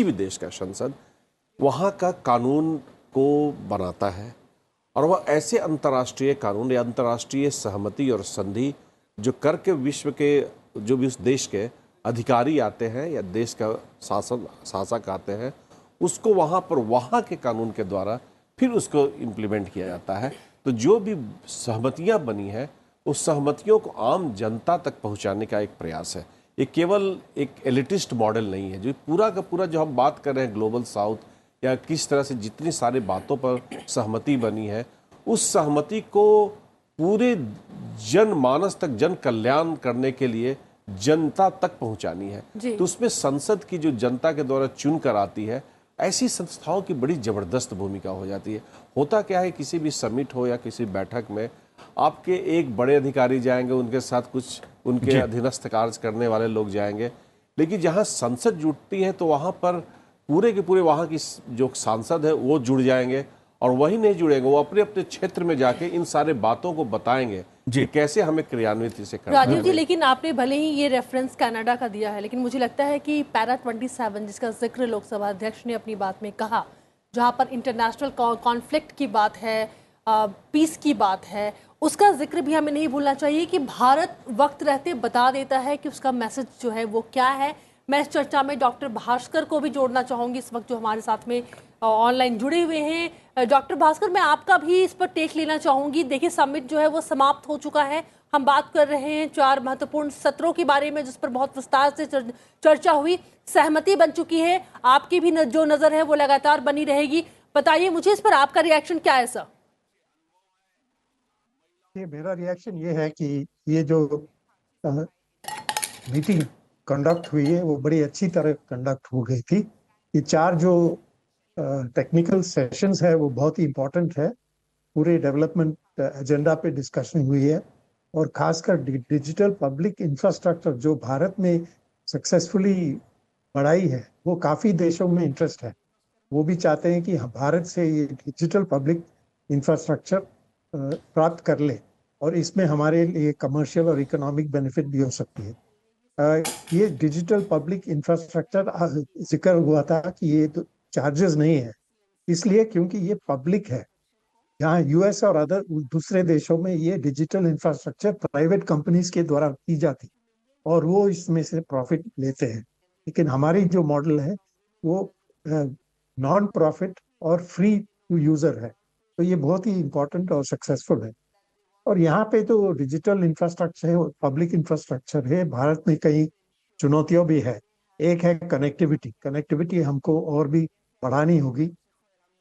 भी देश का संसद वहाँ का कानून को बनाता है और वह ऐसे अंतर्राष्ट्रीय कानून या अंतर्राष्ट्रीय सहमति और संधि जो करके विश्व के जो भी उस देश के अधिकारी आते हैं या देश का शासक आते हैं, उसको वहाँ के कानून के द्वारा फिर उसको इम्प्लीमेंट किया जाता है। तो जो भी सहमतियाँ बनी हैं उस सहमतियों को आम जनता तक पहुँचाने का एक प्रयास है। ये केवल एक एलिटिस्ट मॉडल नहीं है। जो पूरा का पूरा जो हम बात कर रहे हैं ग्लोबल साउथ या किस तरह से जितनी सारी बातों पर सहमति बनी है, उस सहमति को पूरे जनमानस तक जन कल्याण करने के लिए जनता तक पहुंचानी है। तो उसमें संसद की जो जनता के द्वारा चुन कर आती है, ऐसी संस्थाओं की बड़ी जबरदस्त भूमिका हो जाती है। होता क्या है, किसी भी समिट हो या किसी बैठक में आपके एक बड़े अधिकारी जाएंगे, उनके साथ कुछ उनके अधीनस्थ कार्य करने वाले लोग जाएंगे, लेकिन जहां संसद जुटती है तो वहां पर पूरे के पूरे वहां की जो सांसद है वो जुड़ जाएंगे और वही नहीं जुड़ेंगे, वो अपने अपने क्षेत्र में जाके इन सारे बातों को बताएंगे कि कैसे हमें क्रियान्वित इसे करना है। राजीव जी, लेकिन आपने भले ही ये रेफरेंस कनाडा का दिया है, लेकिन मुझे लगता है कि पैरा 27 जिसका जिक्र लोकसभा अध्यक्ष ने अपनी बात में कहा, जहां पर इंटरनेशनल कॉन्फ्लिक्ट की बात है, पीस की बात है, उसका जिक्र भी हमें नहीं भूलना चाहिए कि भारत वक्त रहते बता देता है कि उसका मैसेज जो है वो क्या है। मैं इस चर्चा में डॉक्टर भास्कर को भी जोड़ना चाहूंगी इस वक्त, जो हमारे साथ में ऑनलाइन जुड़े हुए हैं। डॉक्टर भास्कर, मैं आपका भी इस पर टेक लेना चाहूंगी। देखिए, समिट जो है वो समाप्त हो चुका है। हम बात कर रहे हैं 4 महत्वपूर्ण सत्रों के बारे में जिस पर बहुत विस्तार से चर्चा हुई, सहमति बन चुकी है। आपकी भी जो नजर है वो लगातार बनी रहेगी। बताइए मुझे इस पर आपका रिएक्शन क्या है सर? मेरा रिएक्शन ये है कि ये जो मीटिंग कंडक्ट हुई है वो बड़ी अच्छी तरह कंडक्ट हो गई थी। ये 4 जो टेक्निकल सेशंस है वो बहुत ही इम्पोर्टेंट है। पूरे डेवलपमेंट एजेंडा पे डिस्कशन हुई है और खासकर डिजिटल पब्लिक इंफ्रास्ट्रक्चर जो भारत में सक्सेसफुली बढ़ाई है वो काफ़ी देशों में इंटरेस्ट है। वो भी चाहते हैं कि भारत से ये डिजिटल पब्लिक इंफ्रास्ट्रक्चर प्राप्त कर ले और इसमें हमारे लिए कमर्शियल और इकोनॉमिक बेनिफिट भी हो सकती है। ये डिजिटल पब्लिक इंफ्रास्ट्रक्चर जिक्र हुआ था कि ये तो चार्जेस नहीं है, इसलिए क्योंकि ये पब्लिक है। यहाँ यूएस और अदर दूसरे देशों में ये डिजिटल इंफ्रास्ट्रक्चर प्राइवेट कंपनीज के द्वारा की जाती और वो इसमें से प्रॉफिट लेते हैं, लेकिन हमारी जो मॉडल है वो नॉन प्रॉफिट और फ्री टू यूजर है, तो ये बहुत ही इम्पोर्टेंट और सक्सेसफुल है। और यहाँ पे तो डिजिटल इंफ्रास्ट्रक्चर है, पब्लिक इंफ्रास्ट्रक्चर है, भारत में कई चुनौतियां भी है। एक है कनेक्टिविटी हमको और भी बढ़ानी होगी,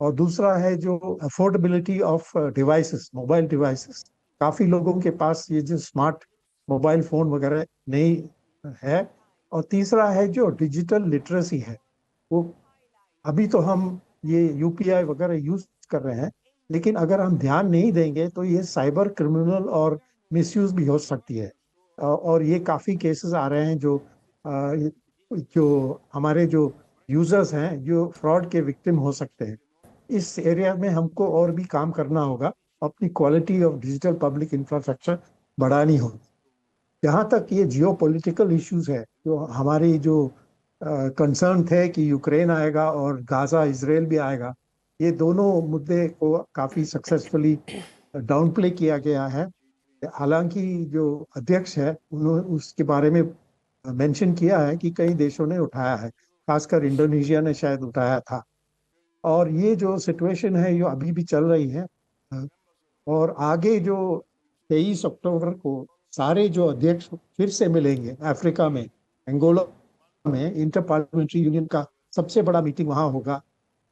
और दूसरा है जो affordability of devices, mobile devices. काफ़ी लोगों के पास ये जो स्मार्ट मोबाइल फ़ोन वगैरह नहीं है। और तीसरा है जो डिजिटल लिटरेसी है, वो अभी तो हम ये यूपीआई वगैरह यूज कर रहे हैं, लेकिन अगर हम ध्यान नहीं देंगे तो ये साइबर क्रिमिनल और मिसयूज भी हो सकती है। और ये काफ़ी केसेस आ रहे हैं जो हमारे जो यूजर्स हैं जो फ्रॉड के विक्टिम हो सकते हैं। इस एरिया में हमको और भी काम करना होगा, अपनी quality of digital public infrastructure बढ़ानी होगी। जहाँ तक ये जियोपॉलिटिकल इश्यूज है, जो हमारी जो कंसर्न थे कि यूक्रेन आएगा और गाजा इजराइल भी आएगा, ये दोनों मुद्दे को काफ़ी सक्सेसफुली डाउन प्ले किया गया है। हालांकि जो अध्यक्ष है उन्होंने उसके बारे में मेंशन किया है कि कई देशों ने उठाया है, खासकर इंडोनेशिया ने शायद उठाया था। और ये जो सिचुएशन है ये अभी भी चल रही है, और आगे जो 23 अक्टूबर को सारे जो अध्यक्ष फिर से मिलेंगे अफ्रीका में, अंगोला में इंटर पार्लियामेंट्री यूनियन का सबसे बड़ा मीटिंग वहाँ होगा,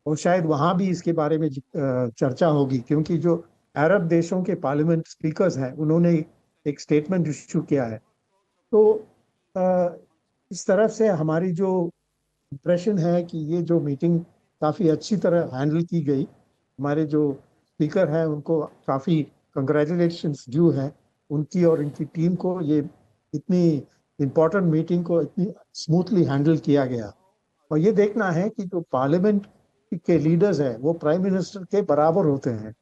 और शायद वहाँ भी इसके बारे में चर्चा होगी, क्योंकि जो अरब देशों के पार्लियामेंट स्पीकर्स हैं उन्होंने एक स्टेटमेंट इशू किया है। तो इस तरफ से हमारी जो इम्प्रेशन है कि ये जो मीटिंग काफ़ी अच्छी तरह हैंडल की गई। हमारे जो स्पीकर हैं उनको काफ़ी कंग्रेचुलेशंस ड्यू है, उनकी और इनकी टीम को। ये इतनी इम्पोर्टेंट मीटिंग को इतनी स्मूथली हैंडल किया गया। और ये देखना है कि जो पार्लियामेंट के लीडर्स हैं वो प्राइम मिनिस्टर के बराबर होते हैं,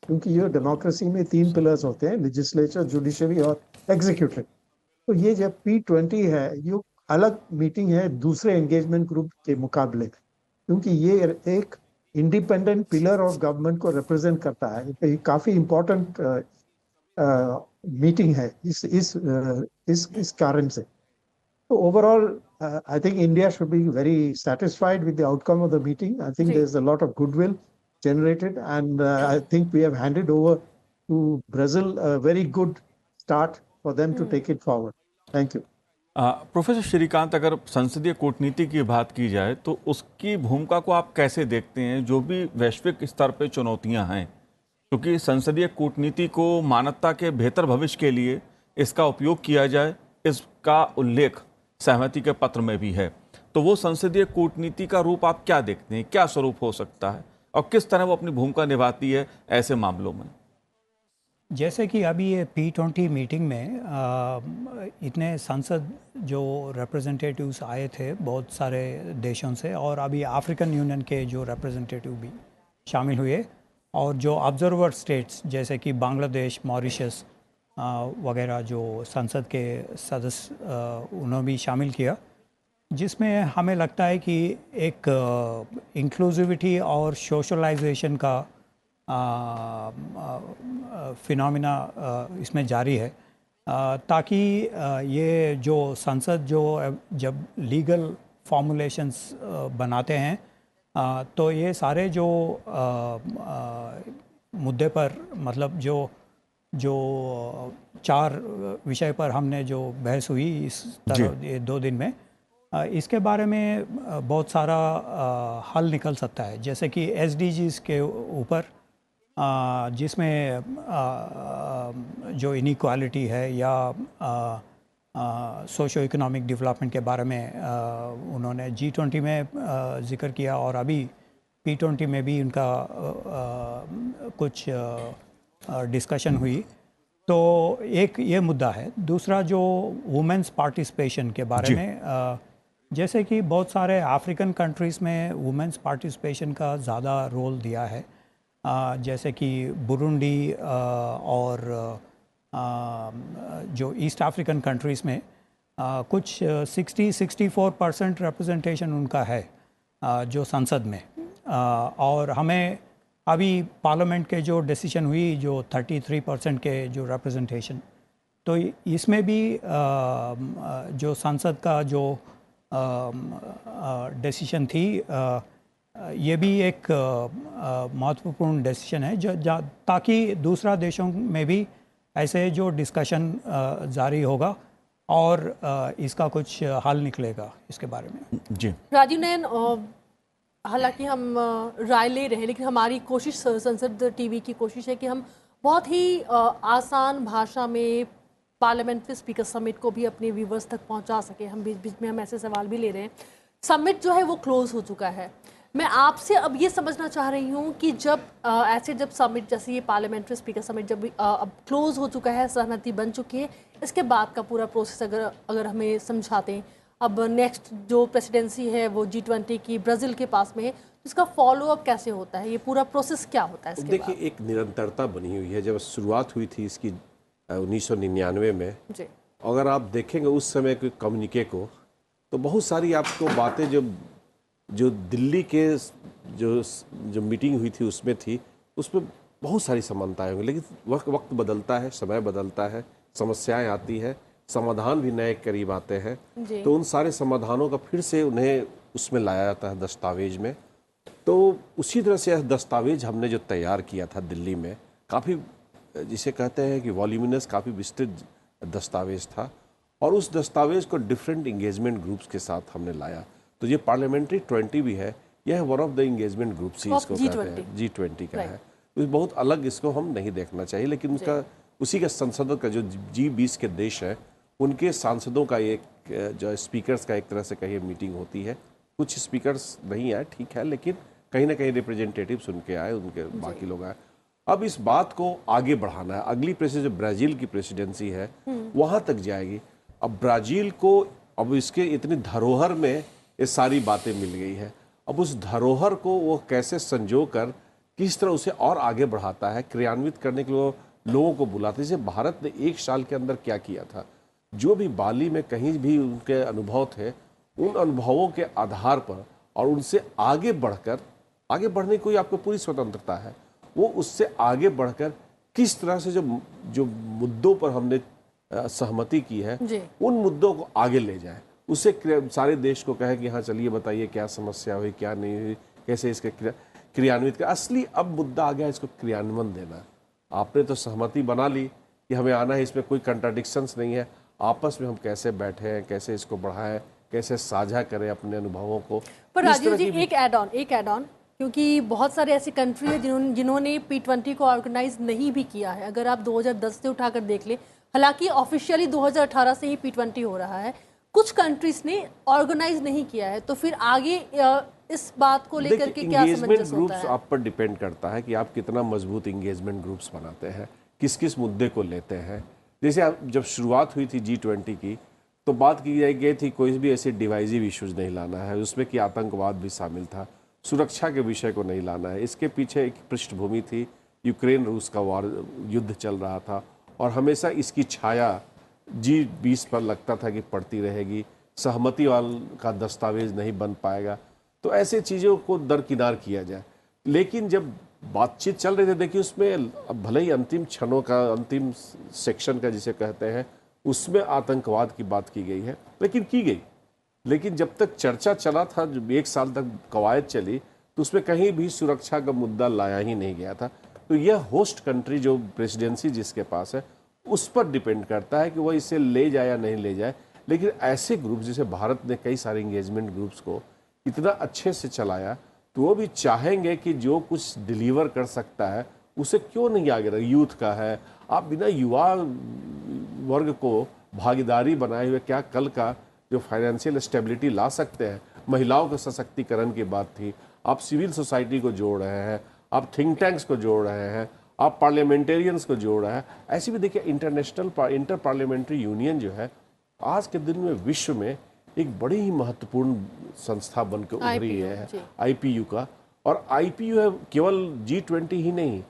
क्योंकि ये डेमोक्रेसी में 3 पिलर्स होते हैं, लेजिस्लेचर, जुडिशरी और एग्जीक्यूटिव। तो ये जब P20 है ये अलग मीटिंग है दूसरे एंगेजमेंट ग्रुप के मुकाबले, क्योंकि ये एक इंडिपेंडेंट पिलर ऑफ गवर्नमेंट को रिप्रेजेंट करता है। ये काफ़ी इम्पोर्टेंट मीटिंग है इस कारण से। So overall, I think India should be very satisfied with the outcome of the meeting. I think there's a lot of goodwill generated, and I think we have handed over to Brazil a very good start for them to take it forward. Thank you. Professor Srikanth, अगर संसदीय कूटनीति की बात की जाए तो उसकी भूमिका को आप कैसे देखते हैं, जो भी वैश्विक स्तर पर चुनौतियां हैं, क्योंकि संसदीय कूटनीति को मानवता के बेहतर भविष्य के लिए इसका उपयोग किया जाए, इसका उल्लेख सहमति के पत्र में भी है, तो वो संसदीय कूटनीति का रूप आप क्या देखते हैं, क्या स्वरूप हो सकता है और किस तरह वो अपनी भूमिका निभाती है ऐसे मामलों में? जैसे कि अभी ये P20 मीटिंग में इतने संसद जो रिप्रेजेंटेटिव्स आए थे बहुत सारे देशों से, और अभी अफ्रीकन यूनियन के जो रिप्रेजेंटेटिव भी शामिल हुए, और जो ऑब्जर्वर स्टेट्स जैसे कि बांग्लादेश, मॉरिशस वगैरह जो संसद के सदस्य उन्होंने भी शामिल किया, जिसमें हमें लगता है कि एक इंक्लूसिविटी और सोशलाइजेशन का फिनोमिना इसमें जारी है, ताकि ये जो संसद जो जब लीगल फॉर्मुलेशंस बनाते हैं तो ये सारे जो मुद्दे पर, मतलब जो 4 विषय पर हमने जो बहस हुई इस तरह ये 2 दिन में, इसके बारे में बहुत सारा हल निकल सकता है। जैसे कि SDGs के ऊपर, जिसमें जो इनइक्वालिटी है या सोशो इकोनॉमिक डेवलपमेंट के बारे में उन्होंने G20 में जिक्र किया और अभी P20 में भी उनका कुछ डिस्कशन हुई। तो एक ये मुद्दा है। दूसरा जो वुमेंस पार्टिसिपेशन के बारे में, जैसे कि बहुत सारे अफ्रीकन कंट्रीज़ में वुमेंस पार्टिसिपेशन का ज़्यादा रोल दिया है, जैसे कि बुरुंडी और जो ईस्ट अफ्रीकन कंट्रीज़ में कुछ 60-64% रिप्रेजेंटेशन उनका है जो संसद में। और हमें अभी पार्लियामेंट के जो डिसीजन हुई जो 33% के जो रिप्रेजेंटेशन, तो इसमें भी जो संसद का जो डिसीजन थी, ये भी एक महत्वपूर्ण डिसीजन है जो ताकि दूसरा देशों में भी ऐसे जो डिस्कशन जारी होगा और इसका कुछ हल निकलेगा इसके बारे में। जी राजीव नयन, हालांकि हम राय ले रहे हैं, लेकिन हमारी कोशिश, संसद टीवी की कोशिश है कि हम बहुत ही आसान भाषा में पार्लियामेंट्री स्पीकर समिट को भी अपने व्यूवर्स तक पहुंचा सके। हम बीच बीच में हम ऐसे सवाल भी ले रहे हैं। समिट जो है वो क्लोज हो चुका है। मैं आपसे अब ये समझना चाह रही हूँ कि जब जब समिट जैसे ये पार्लियामेंट्री स्पीकर समिट जब अब क्लोज हो चुका है, सहमति बन चुकी है, इसके बाद का पूरा प्रोसेस अगर हमें समझाते हैं, अब नेक्स्ट जो प्रेसिडेंसी है वो G20 की ब्राज़ील के पास में है, तो इसका फॉलोअप कैसे होता है, ये पूरा प्रोसेस क्या होता है इसके बाद? देखिए, एक निरंतरता बनी हुई है। जब शुरुआत हुई थी इसकी 1999 में जी, अगर आप देखेंगे उस समय के कम्युनिके को, तो बहुत सारी आपको बातें जो दिल्ली के जो मीटिंग हुई थी उसमें थी, उसमें बहुत सारी समानताएं होंगी। लेकिन वक्त बदलता है, समय बदलता है, समस्याएं आती है, समाधान भी नए करीब आते हैं, तो उन सारे समाधानों का फिर से उन्हें उसमें लाया जाता है दस्तावेज में। तो उसी तरह से यह दस्तावेज हमने जो तैयार किया था दिल्ली में, काफ़ी जिसे कहते हैं कि वॉल्यूमिनस, काफ़ी विस्तृत दस्तावेज था, और उस दस्तावेज को डिफरेंट इंगेजमेंट ग्रुप्स के साथ हमने लाया। तो ये पार्लियामेंट्री 20 भी है, यह one of the engagement groups ही इसको कहते हैं, G20 का है। तो बहुत अलग इसको हम नहीं देखना चाहिए, लेकिन उसका उसी के संसदों का जो G20 के देश है उनके सांसदों का एक जो स्पीकर्स का एक तरह से कहीं मीटिंग होती है। कुछ स्पीकर्स नहीं आए, ठीक है, लेकिन कहीं ना कहीं रिप्रेजेंटेटिव्स उनके आए, उनके बाकी लोग आए। अब इस बात को आगे बढ़ाना है। अगली प्रेसिडेंसी जो ब्राज़ील की प्रेसिडेंसी है वहाँ तक जाएगी। अब ब्राज़ील को अब इसके इतनी धरोहर में ये सारी बातें मिल गई है। अब उस धरोहर को वो कैसे संजो कर किस तरह उसे और आगे बढ़ाता है, क्रियान्वित करने के लिए लोगों को बुलाते हैं। जैसे भारत ने 1 साल के अंदर क्या किया था, जो भी बाली में कहीं भी उनके अनुभव थे, उन अनुभवों के आधार पर और उनसे आगे बढ़कर, आगे बढ़ने की कोई आपको पूरी स्वतंत्रता है, वो उससे आगे बढ़कर किस तरह से जो मुद्दों पर हमने सहमति की है उन मुद्दों को आगे ले जाए, उससे सारे देश को कहे कि हाँ चलिए बताइए क्या समस्या हुई, क्या नहीं हुई, कैसे इसके क्रियान्वित कर। असली अब मुद्दा आ गया, इसको क्रियान्वयन देना। आपने तो सहमति बना ली कि हमें आना है, इसमें कोई कंट्राडिक्शंस नहीं है, आपस में हम कैसे बैठे हैं, कैसे इसको बढ़ाएं, कैसे साझा करें अपने अनुभवों को। पर राजीव जी, एक ऐड ऑन, क्योंकि बहुत सारे ऐसी कंट्री है जिन्होंने P20 को ऑर्गेनाइज नहीं भी किया है। अगर आप 2010 से उठाकर देख ले, हालांकि ऑफिशियली 2018 से ही P20 हो रहा है, कुछ कंट्रीज ने ऑर्गेनाइज नहीं किया है। तो फिर आगे इस बात को लेकर के क्या समंजस होता है? आप पर डिपेंड करता है कि आप कितना मजबूत इंगेजमेंट ग्रुप्स बनाते हैं, किस किस मुद्दे को लेते हैं। जैसे आप जब शुरुआत हुई थी G20 की, तो बात की गई थी कोई भी ऐसे डिवाइजिव इश्यूज नहीं लाना है, उसमें कि आतंकवाद भी शामिल था, सुरक्षा के विषय को नहीं लाना है। इसके पीछे एक पृष्ठभूमि थी, यूक्रेन रूस का युद्ध चल रहा था, और हमेशा इसकी छाया G20 पर लगता था कि पड़ती रहेगी, सहमति का दस्तावेज नहीं बन पाएगा। तो ऐसे चीज़ों को दरकिनार किया जाए। लेकिन जब बातचीत चल रही थी, देखिए उसमें भले ही अंतिम क्षणों का, अंतिम सेक्शन का जिसे कहते हैं, उसमें आतंकवाद की बात की गई है, लेकिन की गई। लेकिन जब तक चर्चा चला था, जब 1 साल तक कवायद चली, तो उसमें कहीं भी सुरक्षा का मुद्दा लाया ही नहीं गया था। तो यह होस्ट कंट्री जो प्रेसिडेंसी जिसके पास है, उस पर डिपेंड करता है कि वह इसे ले जाए या नहीं ले जाए। लेकिन ऐसे ग्रुप, जैसे भारत ने कई सारे इंगेजमेंट ग्रुप्स को इतना अच्छे से चलाया, तो वो भी चाहेंगे कि जो कुछ डिलीवर कर सकता है उसे क्यों नहीं आगे रहे। यूथ का है, आप बिना युवा वर्ग को भागीदारी बनाए हुए क्या कल का जो फाइनेंशियल स्टेबिलिटी ला सकते हैं। महिलाओं के सशक्तिकरण की बात थी, आप सिविल सोसाइटी को जोड़ रहे हैं, आप थिंक टैंक्स को जोड़ रहे हैं, आप पार्लियामेंटेरियंस को जोड़ रहे हैं। ऐसे भी देखिए इंटर पार्लियामेंट्री यूनियन जो है आज के दिन में विश्व में एक बड़ी ही महत्वपूर्ण संस्था बनकर उभरी है IPU का। और IPU है केवल G20 ही नहीं,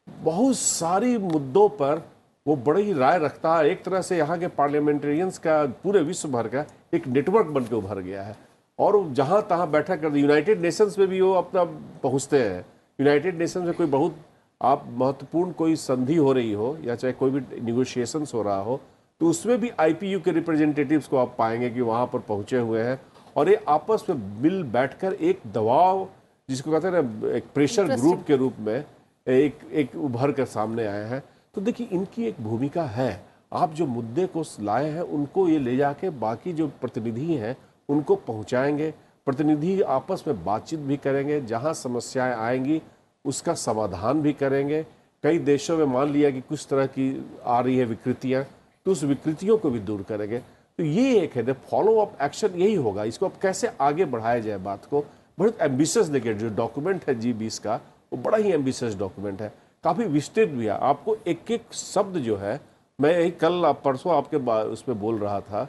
बहुत सारी मुद्दों पर वो बड़ी ही राय रखता है। एक तरह से यहाँ के पार्लियामेंटेरियंस का पूरे विश्व भर का एक नेटवर्क बनकर उभर गया है और जहाँ तहाँ बैठक कर यूनाइटेड नेशंस में भी वो अपना पहुँचते हैं। यूनाइटेड नेशंस में कोई बहुत आप महत्वपूर्ण कोई संधि हो रही हो या चाहे कोई भी निगोशिएशंस हो रहा हो तो उसमें भी IPU के रिप्रेजेंटेटिव्स को आप पाएंगे कि वहाँ पर पहुँचे हुए हैं और ये आपस में मिल बैठकर एक दबाव जिसको कहते हैं ना एक प्रेशर ग्रुप के रूप में एक उभर कर सामने आए हैं। तो देखिए इनकी एक भूमिका है, आप जो मुद्दे को लाए हैं उनको ये ले जाके बाकी जो प्रतिनिधि हैं उनको पहुंचाएंगे, प्रतिनिधि आपस में बातचीत भी करेंगे, जहां समस्याएं आएंगी उसका समाधान भी करेंगे। कई देशों में मान लिया कि कुछ तरह की आ रही है विकृतियां तो उस विकृतियों को भी दूर करेंगे। तो ये एक है फॉलो अप एक्शन यही होगा, इसको अब कैसे आगे बढ़ाया जाए बात को। बहुत एम्बिशियस देखिए जो डॉक्यूमेंट है G20 का वो बड़ा ही एम्बिशियस डॉक्यूमेंट है, काफ़ी विस्तृत भी है। आपको एक एक शब्द जो है, मैं यही कल परसों आपके उसमें बोल रहा था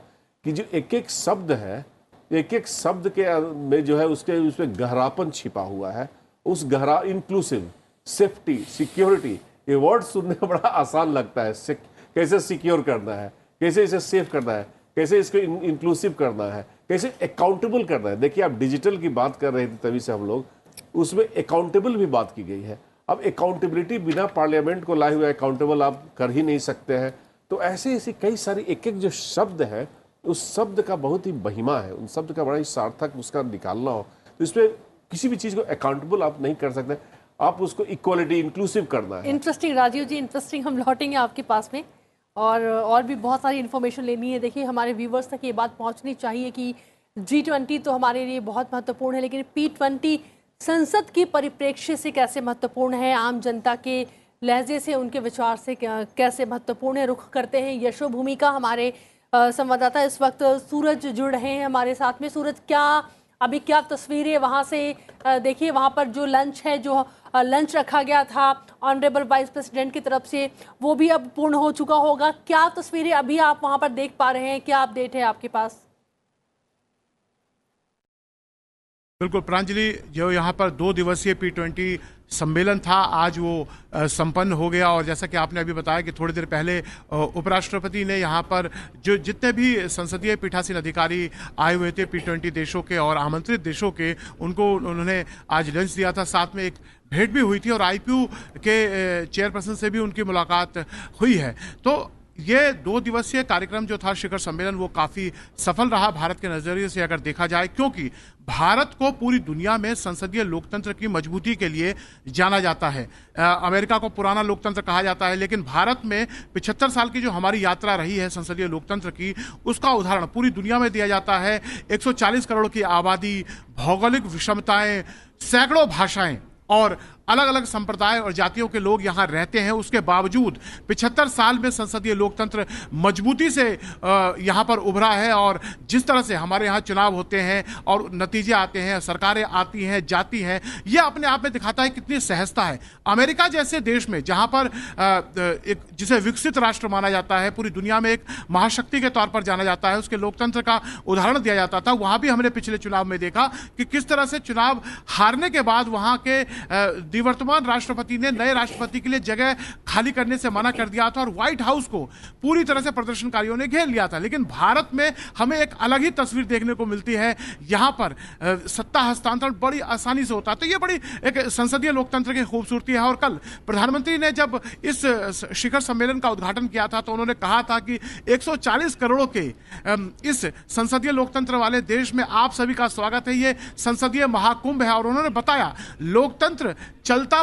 कि जो एक एक शब्द है, एक एक शब्द के में जो है उसमें गहरापन छिपा हुआ है। उस गहरा इंक्लूसिव, सेफ्टी, सिक्योरिटी, ये वर्ड सुनने में बड़ा आसान लगता है। कैसे सिक्योर करना है, कैसे इसे सेफ करना है, कैसे इसको इंक्लूसिव करना है, कैसे अकाउंटेबल करना है। देखिए आप डिजिटल की बात कर रहे थे तभी से हम लोग, उसमें अकाउंटेबल भी बात की गई है। अब अकाउंटेबिलिटी बिना पार्लियामेंट को लाए हुए अकाउंटेबल आप कर ही नहीं सकते हैं। तो ऐसे ऐसी कई सारी एक एक जो शब्द है उस शब्द का बहुत ही महिमा है, उन शब्द का बड़ा ही सार्थक उसका निकालना हो तो इसमें किसी भी चीज़ को अकाउंटेबल आप नहीं कर सकते, आप उसको इक्वालिटी इंक्लूसिव करना है। इंटरेस्टिंग राजीव जी, इंटरेस्टिंग। हम लौटेंगे आपके पास में और भी बहुत सारी इन्फॉर्मेशन लेनी है। देखिए हमारे व्यूवर्स तक ये बात पहुंचनी चाहिए कि G20 तो हमारे लिए बहुत महत्वपूर्ण है, लेकिन P20 संसद की परिप्रेक्ष्य से कैसे महत्वपूर्ण है, आम जनता के लहजे से, उनके विचार से कैसे महत्वपूर्ण है। रुख करते हैं यशोभूमि का। हमारे संवाददाता इस वक्त सूरज जुड़ रहे हैं हमारे साथ में। सूरज, क्या तस्वीरें वहाँ से देखिए, वहाँ पर जो लंच है, जो लंच रखा गया था ऑनरेबल वाइस प्रेसिडेंट की तरफ से, वो भी अब पूर्ण हो चुका होगा। क्या तस्वीरें अभी आप वहाँ पर देख पा रहे हैं, क्या अपडेट है आपके पास? बिल्कुल प्रांजलि, जो यहाँ पर 2 दिवसीय P20 सम्मेलन था आज वो संपन्न हो गया और जैसा कि आपने अभी बताया कि थोड़ी देर पहले उपराष्ट्रपति ने यहाँ पर जो जितने भी संसदीय पीठासीन अधिकारी आए हुए थे P20 देशों के और आमंत्रित देशों के, उनको उन्होंने आज लंच दिया था। साथ में एक भेंट भी हुई थी और IPU के चेयरपर्सन से भी उनकी मुलाकात हुई है। तो ये 2 दिवसीय कार्यक्रम जो था शिखर सम्मेलन, वो काफ़ी सफल रहा भारत के नज़रिए से अगर देखा जाए, क्योंकि भारत को पूरी दुनिया में संसदीय लोकतंत्र की मजबूती के लिए जाना जाता है। अमेरिका को पुराना लोकतंत्र कहा जाता है, लेकिन भारत में 75 साल की जो हमारी यात्रा रही है संसदीय लोकतंत्र की, उसका उदाहरण पूरी दुनिया में दिया जाता है। 140 करोड़ की आबादी, भौगोलिक विषमताएं, सैकड़ों भाषाएं और अलग अलग संप्रदाय और जातियों के लोग यहाँ रहते हैं, उसके बावजूद 75 साल में संसदीय लोकतंत्र मजबूती से यहाँ पर उभरा है। और जिस तरह से हमारे यहाँ चुनाव होते हैं और नतीजे आते हैं, सरकारें आती हैं, जाती हैं, ये अपने आप में दिखाता है कितनी सहजता है। अमेरिका जैसे देश में, जहाँ पर एक जिसे विकसित राष्ट्र माना जाता है, पूरी दुनिया में एक महाशक्ति के तौर पर जाना जाता है, उसके लोकतंत्र का उदाहरण दिया जाता था, वहाँ भी हमने पिछले चुनाव में देखा कि किस तरह से चुनाव हारने के बाद वहाँ के वर्तमान राष्ट्रपति ने नए राष्ट्रपति के लिए जगह खाली करने से मना कर दिया था और व्हाइट हाउस को पूरी तरह से प्रदर्शनकारियों ने घेर लिया था। लेकिन भारत में हमें एक अलग ही तस्वीर देखने को मिलती है। यहाँ पर सत्ता हस्तांतरण बड़ी आसानी से होता है। तो ये बड़ी एक संसदीय लोकतंत्र की खूबसूरती है। और कल प्रधानमंत्री ने जब इस शिखर सम्मेलन का उद्घाटन किया था तो उन्होंने कहा था कि 140 करोड़ के इस संसदीय लोकतंत्र वाले देश में आप सभी का स्वागत है, ये संसदीय महाकुंभ है। और उन्होंने बताया लोकतंत्र चलता,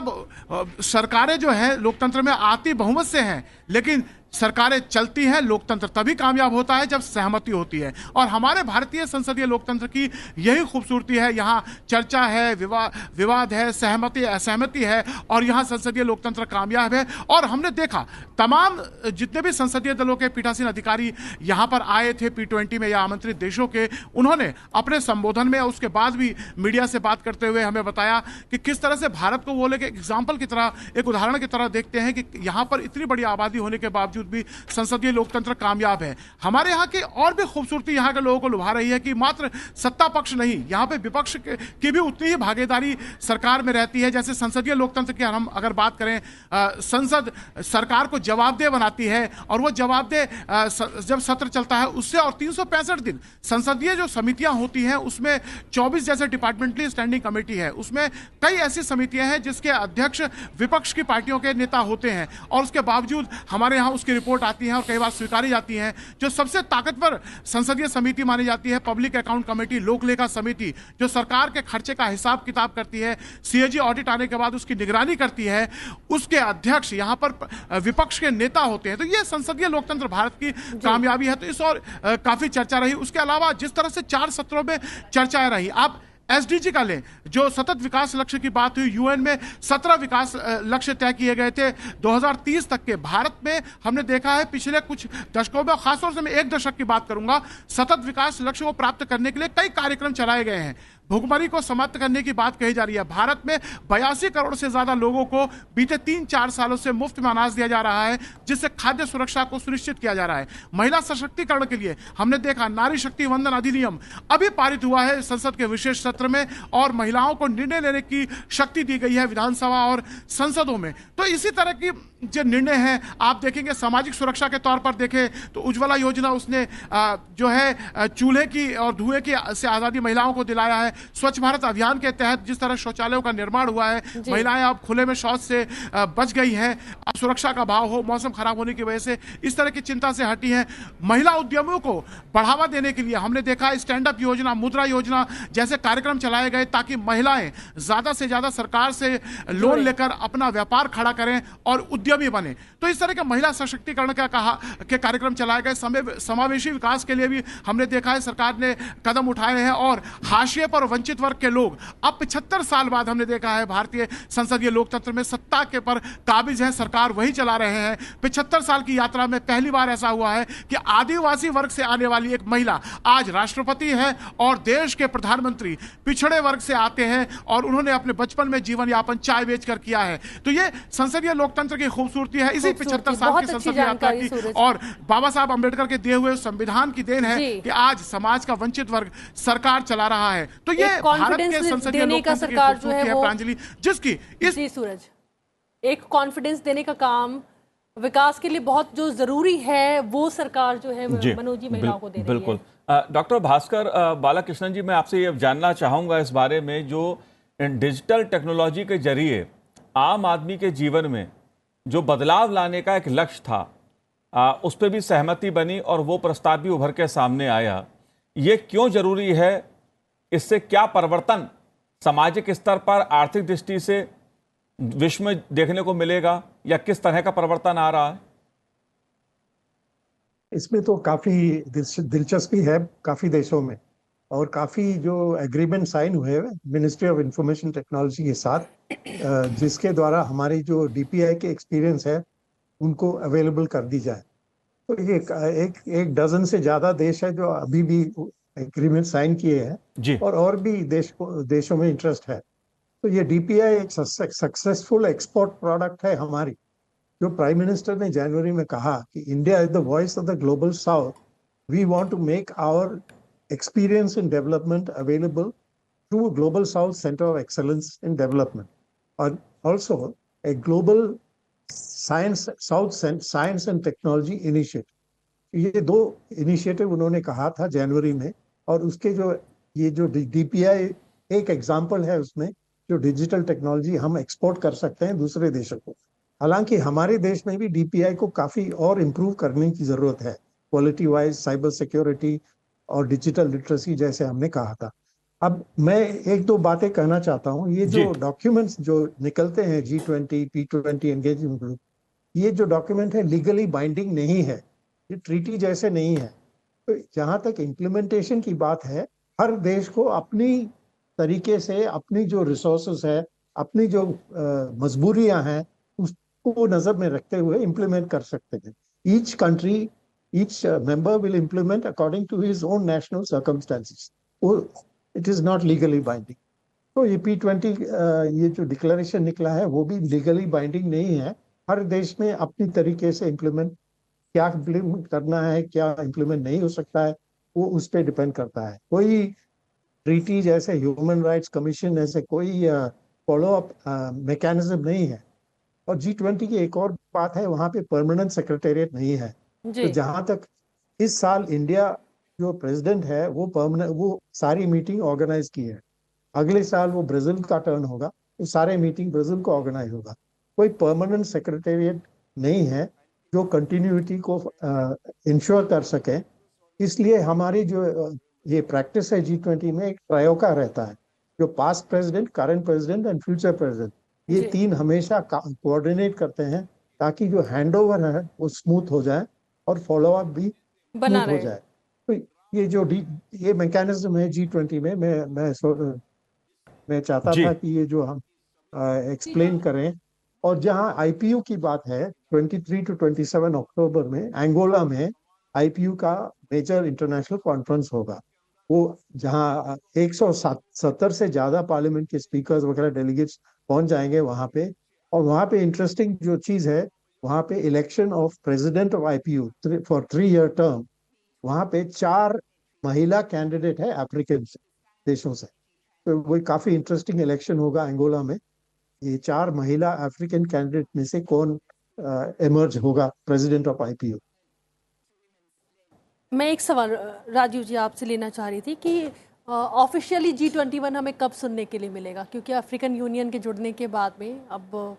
सरकारें जो है लोकतंत्र में आती बहुमत से हैं, लेकिन सरकारें चलती हैं, लोकतंत्र तभी कामयाब होता है जब सहमति होती है। और हमारे भारतीय संसदीय लोकतंत्र की यही खूबसूरती है, यहाँ चर्चा है, विवाद है, सहमति असहमति है, और यहाँ संसदीय लोकतंत्र कामयाब है। और हमने देखा तमाम जितने भी संसदीय दलों के पीठासीन अधिकारी यहाँ पर आए थे P20 में या आमंत्रित देशों के, उन्होंने अपने संबोधन में उसके बाद भी मीडिया से बात करते हुए हमें बताया कि किस तरह से भारत को वो लेके एग्जाम्पल की तरह, एक उदाहरण की तरह देखते हैं कि यहाँ पर इतनी बड़ी आबादी होने के बावजूद भी संसदीय लोकतंत्र कामयाब है। हमारे यहाँ की और भी खूबसूरती यहाँ के लोगों को लुभा रही है कि मात्र सत्ता पक्ष नहीं, यहाँ पे विपक्ष की भी उतनी ही भागीदारी सरकार में रहती है। जैसे संसदीय लोकतंत्र की हम अगर बात करें, संसद सरकार को जवाबदेह बनाती है, और वो जवाबदेह जब सत्र चलता है उससे, और 365 दिन संसदीय जो समितियां होती हैं उसमें 24 जैसे डिपार्टमेंटली स्टैंडिंग कमेटी है, उसमें कई ऐसी समितियां हैं जिसके अध्यक्ष विपक्ष की पार्टियों के नेता होते हैं, और उसके बावजूद हमारे यहाँ उसकी रिपोर्ट आती है और कई बार स्वीकारी जाती है। जो सबसे ताकतवर संसदीय समिति मानी जाती है पब्लिक अकाउंट कमेटी, लोक लेखा समिति, जो सरकार के खर्चे का हिसाब किताब करती है, सीएजी ऑडिट आने के बाद उसकी निगरानी करती है, उसके अध्यक्ष यहाँ पर विपक्ष के नेता होते हैं। तो ये संसदीय लोकतंत्र भारत की कामयाबी है। तो इस और काफी चर्चा रही। उसके अलावा जिस तरह से 4 सत्रों में चर्चाएं रही, आप एसडीजी का लें, जो सतत विकास लक्ष्य की बात हुई, यूएन में 17 विकास लक्ष्य तय किए गए थे 2030 तक के। भारत में हमने देखा है पिछले कुछ दशकों में, खासतौर से मैं 1 दशक की बात करूंगा, सतत विकास लक्ष्य को प्राप्त करने के लिए कई कार्यक्रम चलाए गए हैं। भुखमरी को समाप्त करने की बात कही जा रही है। भारत में 82 करोड़ से ज्यादा लोगों को बीते 3-4 सालों से मुफ्त में अनाज दिया जा रहा है, जिससे खाद्य सुरक्षा को सुनिश्चित किया जा रहा है। महिला सशक्तिकरण के लिए हमने देखा नारी शक्ति वंदन अधिनियम अभी पारित हुआ है संसद के विशेष सत्र में, और महिलाओं को निर्णय लेने की शक्ति दी गई है विधानसभा और संसदों में। तो इसी तरह की जो निर्णय है आप देखेंगे, सामाजिक सुरक्षा के तौर पर देखें तो उज्ज्वला योजना उसने जो है चूल्हे की और धुएं की से आज़ादी महिलाओं को दिलाया है। स्वच्छ भारत अभियान के तहत जिस तरह शौचालयों का निर्माण हुआ है, महिलाएं अब खुले में शौच से बच गई हैं। अब सुरक्षा का भाव हो, मौसम खराब होने की वजह से इस तरह की चिंता से हटी है। महिला उद्यमियों को बढ़ावा देने के लिए हमने देखा स्टैंड अप योजना, मुद्रा योजना जैसे कार्यक्रम चलाए गए, ताकि महिलाएं ज्यादा से ज्यादा सरकार से लोन लेकर अपना व्यापार खड़ा करें और उद्यमी बने। तो इस तरह के महिला सशक्तिकरण के कार्यक्रम चलाए गए। समावेशी विकास के लिए भी हमने देखा है सरकार ने कदम उठाए हैं, और हाशिए पर वंचित वर्ग के लोग अब 75 साल बाद हमने देखा है भारतीय संसदीय लोकतंत्र में सत्ता के पर काबिज है, सरकार वही चला रहे हैं। 75 साल की यात्रा में पहली बार ऐसा हुआ है कि आदिवासी वर्ग से आने वाली एक महिला आज राष्ट्रपति है, और देश के प्रधानमंत्री पिछड़े वर्ग से आते हैं, और उन्होंने अपने बचपन में जीवन यापन चाय बेचकर किया है। तो ये संसदीय लोकतंत्र की खूबसूरती है, इसी 75 साल की संसदीय यात्रा की, और बाबा साहब अंबेडकर के दिए हुए संविधान की देन है कि आज समाज का वंचित वर्ग सरकार चला रहा है। तो ये भारत के संसदीय लोकतंत्र की खूबसूरती है प्रांजलि, जिसकी जी सूरज, एक कॉन्फिडेंस देने का काम विकास के लिए बहुत जो जरूरी है वो सरकार जो है मनोजी महिलाओं को दे रही है। बिल्कुल। डॉक्टर भास्कर बालाकृष्णन जी, मैं आपसे ये जानना चाहूंगा इस बारे में, जो डिजिटल टेक्नोलॉजी के जरिए आम आदमी के जीवन में जो बदलाव लाने का एक लक्ष्य था, उस पर भी सहमति बनी और वो प्रस्ताव भी उभर के सामने आया। ये क्यों जरूरी है? इससे क्या परिवर्तन सामाजिक स्तर पर, आर्थिक दृष्टि से विश्व में देखने को मिलेगा, या किस तरह का परिवर्तन आ रहा है? इसमें तो काफी दिलचस्पी है काफी देशों में, और काफी जो एग्रीमेंट साइन हुए मिनिस्ट्री ऑफ इंफॉर्मेशन टेक्नोलॉजी के साथ, जिसके द्वारा हमारी जो डीपीआई के एक्सपीरियंस है उनको अवेलेबल कर दी जाए। तो ये एक डजन से ज्यादा देश है जो अभी भी एग्रीमेंट साइन किए हैं, और भी देशों में इंटरेस्ट है। तो ये डीपीआई एक सक्सेसफुल एक्सपोर्ट प्रोडक्ट है हमारी। जो प्राइम मिनिस्टर ने जनवरी में कहा कि India is the voice of the global south, we want to make our experience in development available through Global South Center of Excellence in Development, and also a global science and technology initiative. ये 2 इनिशिएटिव उन्होंने कहा था जनवरी में, और उसके ये जो डीपीआई एक एग्जाम्पल है उसमें, जो डिजिटल टेक्नोलॉजी हम एक्सपोर्ट कर सकते हैं दूसरे देशों को। हालांकि हमारे देश में भी डीपीआई को काफी और इम्प्रूव करने की जरूरत है, क्वालिटी वाइज, साइबर सिक्योरिटी और डिजिटल लिटरेसी जैसे हमने कहा था। अब मैं 1-2 बातें कहना चाहता हूँ। ये जो डॉक्यूमेंट्स जो निकलते हैं G20, P20 एंगेजमेंट ग्रुप, ये जो डॉक्यूमेंट है लीगली बाइंडिंग नहीं है, ये ट्रीटी जैसे नहीं है। तो जहाँ तक इम्प्लीमेंटेशन की बात है, हर देश को अपनी तरीके से अपनी जो रिसोर्सेस है, अपनी जो मजबूरियां हैं, उसको नजर में रखते हुए इम्प्लीमेंट कर सकते हैं। Each country, each member will implement according to his own national circumstances. It is not legally binding. तो ये P20 ये जो डिक्लेरेशन निकला है वो भी लीगली बाइंडिंग नहीं है। हर देश में अपनी तरीके से इम्प्लीमेंट, क्या इम्प्लीमेंट करना है, क्या इम्प्लीमेंट नहीं हो सकता है, वो उस पर डिपेंड करता है। कोई ट्रीटी जैसे ह्यूमन राइट्स कमीशन ऐसे कोई फॉलो अप मैकेनिज्म नहीं है। और G20 की एक और बात है, वहाँ पे परमानेंट सेक्रेटेरिएट नहीं है। तो जहाँ तक इस साल इंडिया जो प्रेसिडेंट है वो परमानेंट, वो सारी मीटिंग ऑर्गेनाइज की है। अगले साल वो ब्राजील का टर्न होगा, तो सारे मीटिंग ब्राजील को ऑर्गेनाइज होगा। कोई परमानेंट सेक्रेटेरिएट नहीं है जो कंटिन्यूटी को इंश्योर कर सके। इसलिए हमारी जो ये प्रैक्टिस है G20 में, एक ट्रायोका रहता है, जो past president, current president and future president, ये तीन हमेशा कोऑर्डिनेट करते हैं ताकि जो हैंडओवर है वो स्मूथ हो जाए और फॉलो अप भी स्मूथ हो जाए। तो ये जो ये मैकेनिज्म है G20 में, मैं चाहता था कि ये जो हम एक्सप्लेन करें। और जहां IPU की बात है, 23 to 27 अक्टूबर में एंगोला में IPU का मेजर इंटरनेशनल कॉन्फ्रेंस होगा। वो जहां 170 से ज्यादा पार्लियामेंट के स्पीकर्स वगैरह डेलीगेट्स पहुंच जाएंगे वहां पे। और वहां पे इंटरेस्टिंग जो चीज है, वहां पे election of president of IPU for 3-year term, वहां पे 4 महिला कैंडिडेट है अफ्रीकन देशों से। तो वो काफी इंटरेस्टिंग इलेक्शन होगा अंगोला में। ये 4 महिला अफ्रीकन कैंडिडेट में से कौन इमर्ज होगा प्रेसिडेंट ऑफ IPU। मैं एक सवाल राजीव जी आपसे लेना चाह रही थी कि ऑफिशियली G21 हमें कब सुनने के लिए मिलेगा, क्योंकि अफ्रीकन यूनियन के जुड़ने के बाद में अब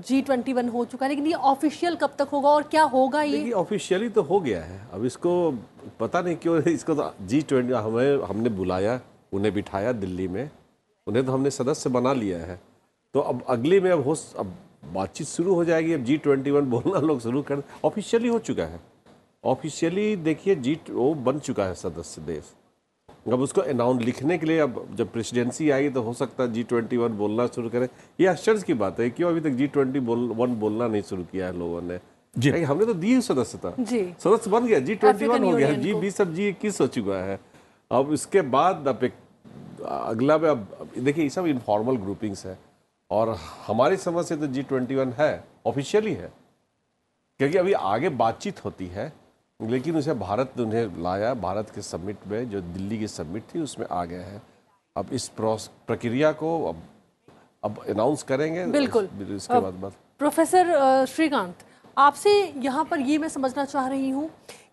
G21 हो चुका है, लेकिन ये ऑफिशियल कब तक होगा और क्या होगा? ये ऑफिशियली तो हो गया है, अब इसको पता नहीं क्यों इसको तो G20 हमने बुलाया, उन्हें बिठाया दिल्ली में, उन्हें तो हमने सदस्य बना लिया है। तो अब अगली में अब बातचीत शुरू हो जाएगी। अब G21 बोलना लोग शुरू कर, ऑफिशियली हो चुका है। ऑफिशियली देखिए वो बन चुका है सदस्य देश। अब उसको अनाउंस लिखने के लिए अब जब प्रेसिडेंसी आई तो हो सकता है G21 बोलना शुरू करें। ये आश्चर्य की बात है, क्यों अभी तक G21 बोलना नहीं शुरू किया है लोगों ने। हमने तो दी सदस्यता, सदस्य बन गया, G21 हो गया, G20 अब G21 हो चुका है। अब इसके बाद अब एक अगला में, अब देखिए ये सब इनफॉर्मल ग्रुपिंग्स है और हमारी समझ से तो G21 है, ऑफिशियली है, क्योंकि अभी आगे बातचीत होती है। लेकिन उसे भारत ने उन्हें लाया, भारत के समिट में जो दिल्ली की समिट थी उसमें आ गए हैं। अब इस प्रक्रिया को अब अनाउंस करेंगे बिल्कुल इसके बाद। प्रोफेसर श्रीकांत, आपसे यहाँ पर ये मैं समझना चाह रही हूँ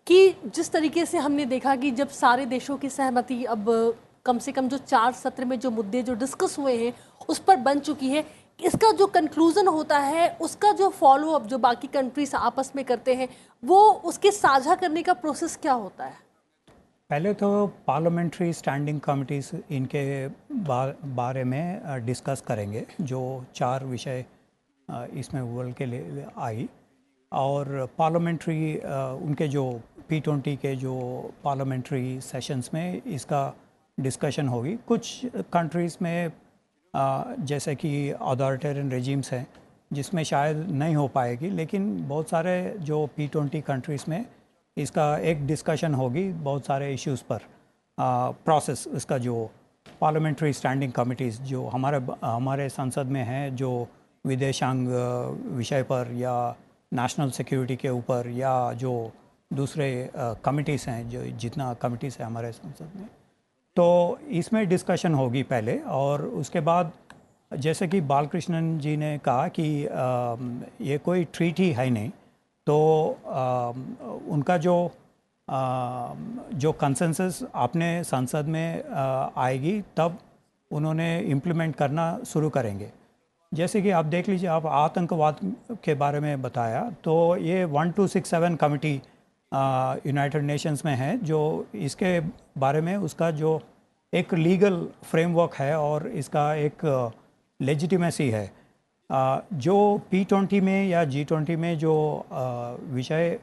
कि जिस तरीके से हमने देखा कि जब सारे देशों की सहमति अब कम से कम जो 4 सत्र में जो मुद्दे जो डिस्कस हुए हैं उस पर बन चुकी है, इसका जो कंक्लूजन होता है, उसका जो फॉलो अप जो बाकी कंट्रीज आपस में करते हैं, वो उसके साझा करने का प्रोसेस क्या होता है? पहले तो पार्लियामेंट्री स्टैंडिंग कमिटीज इनके बारे में डिस्कस करेंगे। जो 4 विषय इसमें उबल के लिए आई, और पार्लियामेंट्री उनके जो P20 के जो पार्लियामेंट्री सेशंस में इसका डिस्कशन होगी। कुछ कंट्रीज़ में जैसे कि अथॉरिटेरियन रेजिम्स हैं जिसमें शायद नहीं हो पाएगी, लेकिन बहुत सारे जो P20 कंट्रीज़ में इसका एक डिस्कशन होगी बहुत सारे इश्यूज़ पर। प्रोसेस इसका जो पार्लियामेंट्री स्टैंडिंग कमिटीज़ जो हमारे संसद में हैं, जो विदेशांग विषय पर या नेशनल सिक्योरिटी के ऊपर या जो दूसरे कमिटीज़ हैं, जो जितना कमिटीज़ है हमारे संसद में, तो इसमें डिस्कशन होगी पहले। और उसके बाद जैसे कि बालकृष्णन जी ने कहा कि ये कोई ट्रीटी है नहीं, तो उनका जो कंसेंसस अपने संसद में आएगी तब उन्होंने इम्प्लीमेंट करना शुरू करेंगे। जैसे कि आप देख लीजिए, आप आतंकवाद के बारे में बताया, तो ये 1267 कमिटी यूनाइटेड नेशंस में है जो इसके बारे में उसका जो एक लीगल फ्रेमवर्क है और इसका एक लेजिटिमेसी है। जो P20 में या G20 में जो विषय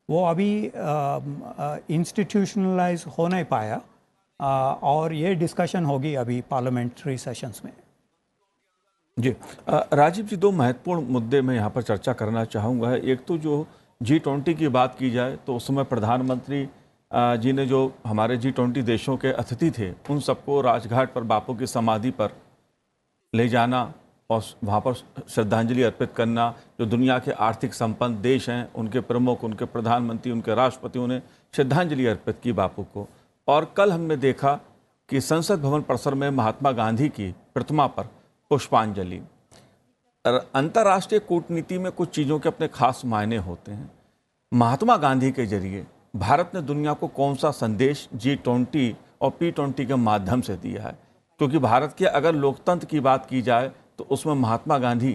वो अभी इंस्टीट्यूशनलाइज हो नहीं पाया, और ये डिस्कशन होगी अभी पार्लियामेंट्री सेशंस में। जी राजीव जी, दो महत्वपूर्ण मुद्दे मैं यहाँ पर चर्चा करना चाहूँगा। एक तो जो G20 की बात की जाए तो उस समय प्रधानमंत्री जी ने जो हमारे G20 देशों के अतिथि थे उन सबको राजघाट पर बापू की समाधि पर ले जाना और वहाँ पर श्रद्धांजलि अर्पित करना। जो दुनिया के आर्थिक संपन्न देश हैं उनके प्रमुख, उनके प्रधानमंत्री, उनके राष्ट्रपतियों ने श्रद्धांजलि अर्पित की बापू को। और कल हमने देखा कि संसद भवन परिसर में महात्मा गांधी की प्रतिमा पर पुष्पांजलि। अंतर्राष्ट्रीय कूटनीति में कुछ चीज़ों के अपने खास मायने होते हैं। महात्मा गांधी के जरिए भारत ने दुनिया को कौन सा संदेश G20 और P20 के माध्यम से दिया है? क्योंकि भारत के अगर लोकतंत्र की बात की जाए तो उसमें महात्मा गांधी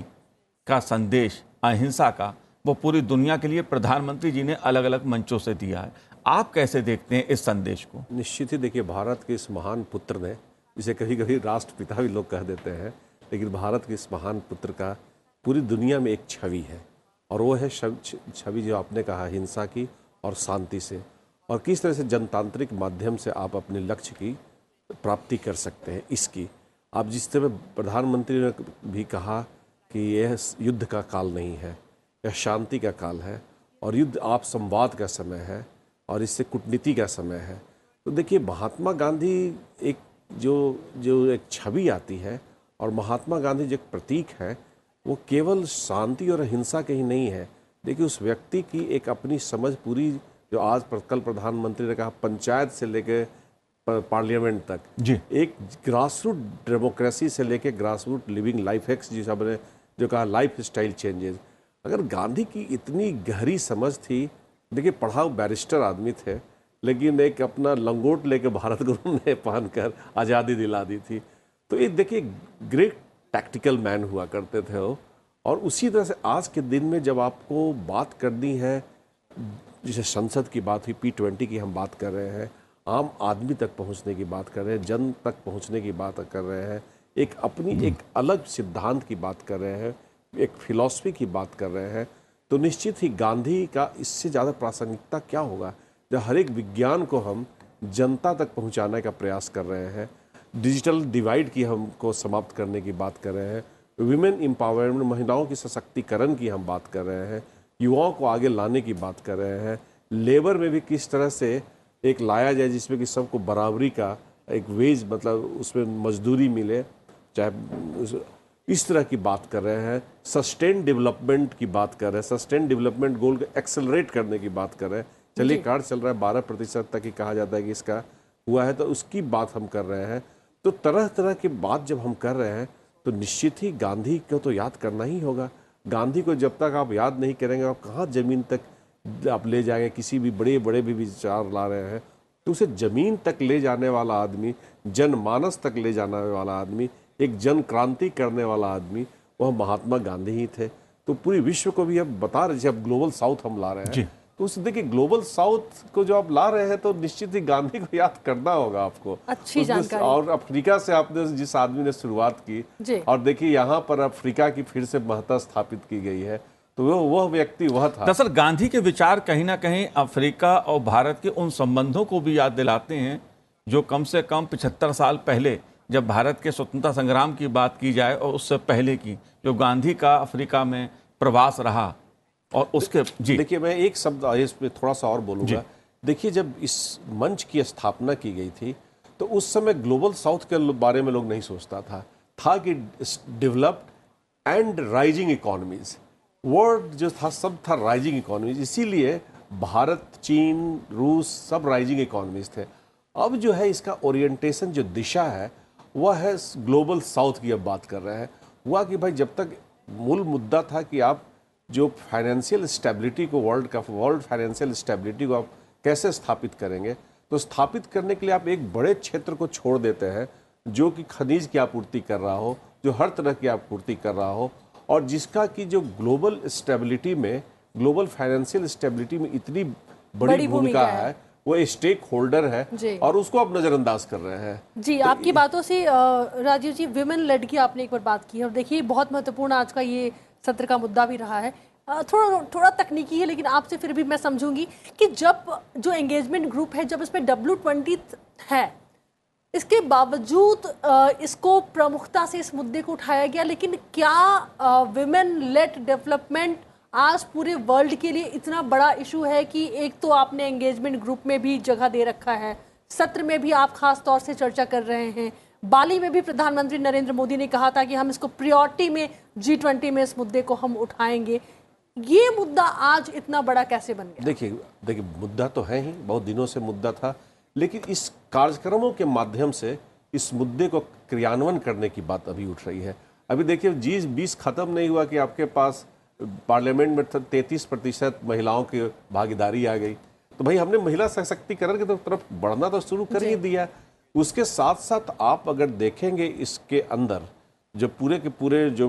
का संदेश अहिंसा का वो पूरी दुनिया के लिए प्रधानमंत्री जी ने अलग अलग मंचों से दिया है। आप कैसे देखते हैं इस संदेश को? निश्चित ही देखिए, भारत के इस महान पुत्र ने, जिसे कभी कभी राष्ट्रपिता भी लोग कह देते हैं, लेकिन भारत के इस महान पुत्र का पूरी दुनिया में एक छवि है, और वो है छवि जो आपने कहा हिंसा की और शांति से, और किस तरह से जनतांत्रिक माध्यम से आप अपने लक्ष्य की प्राप्ति कर सकते हैं। इसकी आप जिस तरह प्रधानमंत्री ने भी कहा कि यह युद्ध का काल नहीं है, यह शांति का काल है, और युद्ध आप संवाद का समय है, और इससे कूटनीति का समय है। तो देखिए, महात्मा गांधी एक जो एक छवि आती है, और महात्मा गांधी जो एक प्रतीक है, वो केवल शांति और अहिंसा के ही नहीं है। देखिए, उस व्यक्ति की एक अपनी समझ पूरी, जो आज कल प्रधानमंत्री ने कहा पंचायत से लेकर पार्लियामेंट तक जी, एक ग्रासरूट डेमोक्रेसी से लेकर ग्रासरूट लिविंग लाइफ हैक्स, जिस आपने जो कहा लाइफ स्टाइल चेंजेस, अगर गांधी की इतनी गहरी समझ थी। देखिए, पढ़ाओ बैरिस्टर आदमी थे, लेकिन एक अपना लंगोट लेकर भारत को उन्होंने पहनकर आज़ादी दिला दी थी। तो ये देखिए, ग्रेट टैक्टिकल मैन हुआ करते थे वो। और उसी तरह से आज के दिन में जब आपको बात करनी है, जैसे संसद की बात हुई, P20 की हम बात कर रहे हैं, आम आदमी तक पहुंचने की बात कर रहे हैं, जन तक पहुंचने की बात कर रहे हैं, एक अपनी एक अलग सिद्धांत की बात कर रहे हैं, एक फिलॉसफी की बात कर रहे हैं, तो निश्चित ही गांधी का इससे ज़्यादा प्रासंगिकता क्या होगा जब हर एक विज्ञान को हम जनता तक पहुंचाने का प्रयास कर रहे हैं, डिजिटल डिवाइड की हमको समाप्त करने की बात कर रहे हैं, विमेन एम्पावरमेंट, महिलाओं की सशक्तिकरण की हम बात कर रहे हैं, युवाओं को आगे लाने की बात कर रहे हैं, लेबर में भी किस तरह से एक लाया जाए जिसमें कि सबको बराबरी का एक वेज, मतलब उसमें मजदूरी मिले, चाहे इस तरह की बात कर रहे हैं। सस्टेन डेवलपमेंट की बात कर रहे हैं, सस्टेन डेवलपमेंट गोल को एक्सेलरेट करने की बात कर रहे हैं। चलिए, कार्ड चल रहा है 12% तक ही कहा जाता है कि इसका हुआ है, तो उसकी बात हम कर रहे हैं। तो तरह तरह की बात जब हम कर रहे हैं तो निश्चित ही गांधी को तो याद करना ही होगा। गांधी को जब तक आप याद नहीं करेंगे, आप कहाँ ज़मीन तक आप ले जाएंगे। किसी भी बड़े बड़े भी विचार ला रहे हैं तो उसे ज़मीन तक ले जाने वाला आदमी, जनमानस तक ले जाने वाला आदमी, एक जन क्रांति करने वाला आदमी, वह महात्मा गांधी ही थे। तो पूरी विश्व को भी अब बता रहे, जब ग्लोबल साउथ हम ला रहे हैं, तो उस देखिए ग्लोबल साउथ को जो आप ला रहे हैं तो निश्चित ही गांधी को याद करना होगा आपको। अच्छी जानकारी। और अफ्रीका से आपने जिस आदमी ने शुरुआत की, और देखिए यहाँ पर अफ्रीका की फिर से महत्ता स्थापित की गई है, तो वह व्यक्ति वह था। दरअसल गांधी के विचार कहीं ना कहीं अफ्रीका और भारत के उन संबंधों को भी याद दिलाते हैं जो कम से कम 75 साल पहले, जब भारत के स्वतंत्रता संग्राम की बात की जाए और उससे पहले की, जो गांधी का अफ्रीका में प्रवास रहा। और उसके जी देखिए, मैं एक शब्द इस पे थोड़ा सा और बोलूँगा। देखिए, जब इस मंच की स्थापना की गई थी तो उस समय ग्लोबल साउथ के बारे में लोग नहीं सोचता था कि developed and rising economies, world जो था सब था राइजिंग इकोनॉमीज। इसीलिए भारत, चीन, रूस सब राइजिंग इकोनॉमीज थे। अब जो है इसका ओरिएंटेशन, जो दिशा है, वह है ग्लोबल साउथ की अब बात कर रहे हैं। हुआ कि भाई, जब तक मूल मुद्दा था कि आप जो फाइनेंशियल स्टेबिलिटी को, वर्ल्ड फाइनेंशियल स्टेबिलिटी को आप कैसे स्थापित करेंगे, तो स्थापित करने के लिए आप एक बड़े क्षेत्र को छोड़ देते हैं जो कि खनिज की आपूर्ति कर रहा हो, जो हर तरह की आपूर्ति कर रहा हो, और जिसका कि जो ग्लोबल स्टेबिलिटी में, ग्लोबल फाइनेंशियल स्टेबिलिटी में इतनी बड़ी भूमिका है, वो स्टेक होल्डर जी। है और उसको आप नजरअंदाज कर रहे हैं। जी, तो आपकी बातों से राजीव जी विमेन लेड की आपने एक बार बात की और देखिए बहुत महत्वपूर्ण आज का ये सत्र का मुद्दा भी रहा है। थोड़ा तकनीकी है लेकिन आपसे फिर भी मैं समझूंगी कि जब जो एंगेजमेंट ग्रुप है, जब इसमें W20 है, इसके बावजूद इसको प्रमुखता से इस मुद्दे को उठाया गया, लेकिन क्या विमेन लेड डेवलपमेंट आज पूरे वर्ल्ड के लिए इतना बड़ा इशू है कि एक तो आपने एंगेजमेंट ग्रुप में भी जगह दे रखा है, सत्र में भी आप खास तौर से चर्चा कर रहे हैं, बाली में भी प्रधानमंत्री नरेंद्र मोदी ने कहा था कि हम इसको प्रायोरिटी में G20 में इस मुद्दे को हम उठाएंगे, ये मुद्दा आज इतना बड़ा कैसे बन गया? देखिए मुद्दा तो है ही, बहुत दिनों से मुद्दा था, लेकिन इस कार्यक्रमों के माध्यम से इस मुद्दे को क्रियान्वयन करने की बात अभी उठ रही है। अभी देखिए G20 खत्म नहीं हुआ कि आपके पास पार्लियामेंट में 33% महिलाओं की भागीदारी आ गई। तो भाई हमने महिला सशक्तिकरण की तरफ बढ़ना तो शुरू कर ही दिया। उसके साथ साथ आप अगर देखेंगे इसके अंदर जो पूरे के पूरे जो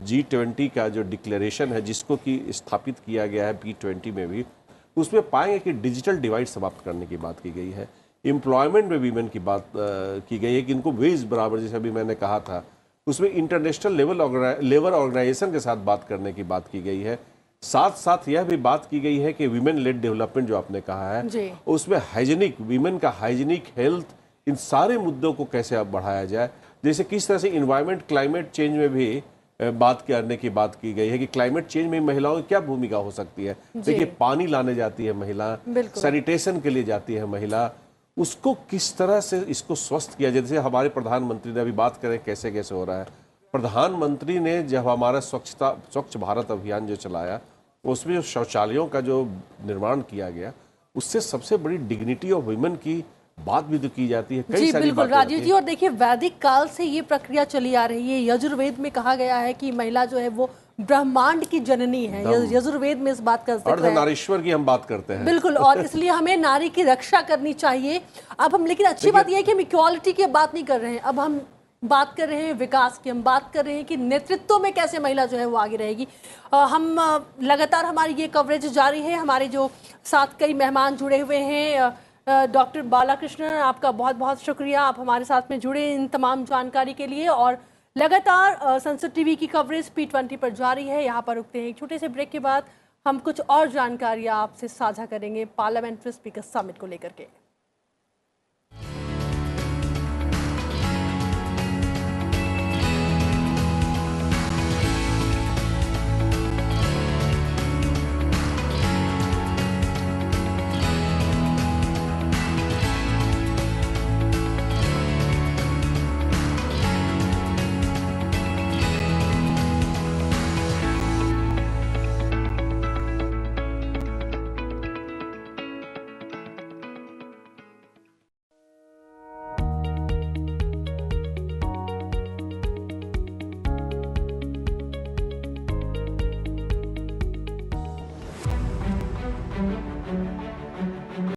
G20 का जो डिक्लेरेशन है जिसको कि स्थापित किया गया है P20 में भी, उसमें पाएंगे कि डिजिटल डिवाइड समाप्त करने की बात की गई है, एम्प्लॉयमेंट में वीमेन की बात की गई है कि इनको वेज बराबर, जैसे अभी मैंने कहा था, उसमें इंटरनेशनल लेबर ऑर्गेनाइजेशन के साथ बात करने की बात की गई है। साथ साथ यह भी बात की गई है कि वीमेन लेड डेवलपमेंट जो आपने कहा है उसमें हाइजीनिक, वीमेन का हाइजीनिक, हेल्थ, इन सारे मुद्दों को कैसे अब बढ़ाया जाए। जैसे किस तरह से इन्वायरमेंट, क्लाइमेट चेंज में भी बात करने की बात की गई है कि क्लाइमेट चेंज में महिलाओं की क्या भूमिका हो सकती है। देखिए पानी लाने जाती है महिला, सैनिटेशन के लिए जाती है महिला, उसको किस तरह से इसको स्वस्थ किया जाए। जैसे हमारे प्रधानमंत्री ने अभी बात करें कैसे कैसे हो रहा है, प्रधानमंत्री ने जब हमारा स्वच्छ भारत अभियान जो चलाया उसमें जो शौचालयों का जो निर्माण किया गया, उससे सबसे बड़ी डिग्निटी ऑफ वुमेन की बात भी तो की जाती है। कई सारी बिल्कुल राजीव जी, और देखिए वैदिक काल से ये प्रक्रिया चली आ रही है। यजुर्वेद में कहा गया है कि महिला जो है वो ब्रह्मांड की जननी है, यजुर्वेद में इस बात का जिक्र है। अर्धनारीश्वर की हम बात करते हैं बिल्कुल, और इसलिए हमें नारी की रक्षा करनी चाहिए। अब हम, लेकिन अच्छी बात यह है कि हम इक्वालिटी की बात नहीं कर रहे हैं, अब हम बात कर रहे हैं विकास की, हम बात कर रहे हैं कि नेतृत्व में कैसे महिला जो है वो आगे रहेगी। हम लगातार हमारी ये कवरेज जारी है। हमारे जो साथ कई मेहमान जुड़े हुए हैं, डॉक्टर बालाकृष्णन, आपका बहुत बहुत शुक्रिया, आप हमारे साथ में जुड़े इन तमाम जानकारी के लिए। और लगातार संसद टीवी की कवरेज P20 पर जारी है। यहाँ पर रुकते हैं एक छोटे से ब्रेक के बाद हम कुछ और जानकारियाँ आपसे साझा करेंगे पार्लियामेंट्री स्पीकर समिट को लेकर के।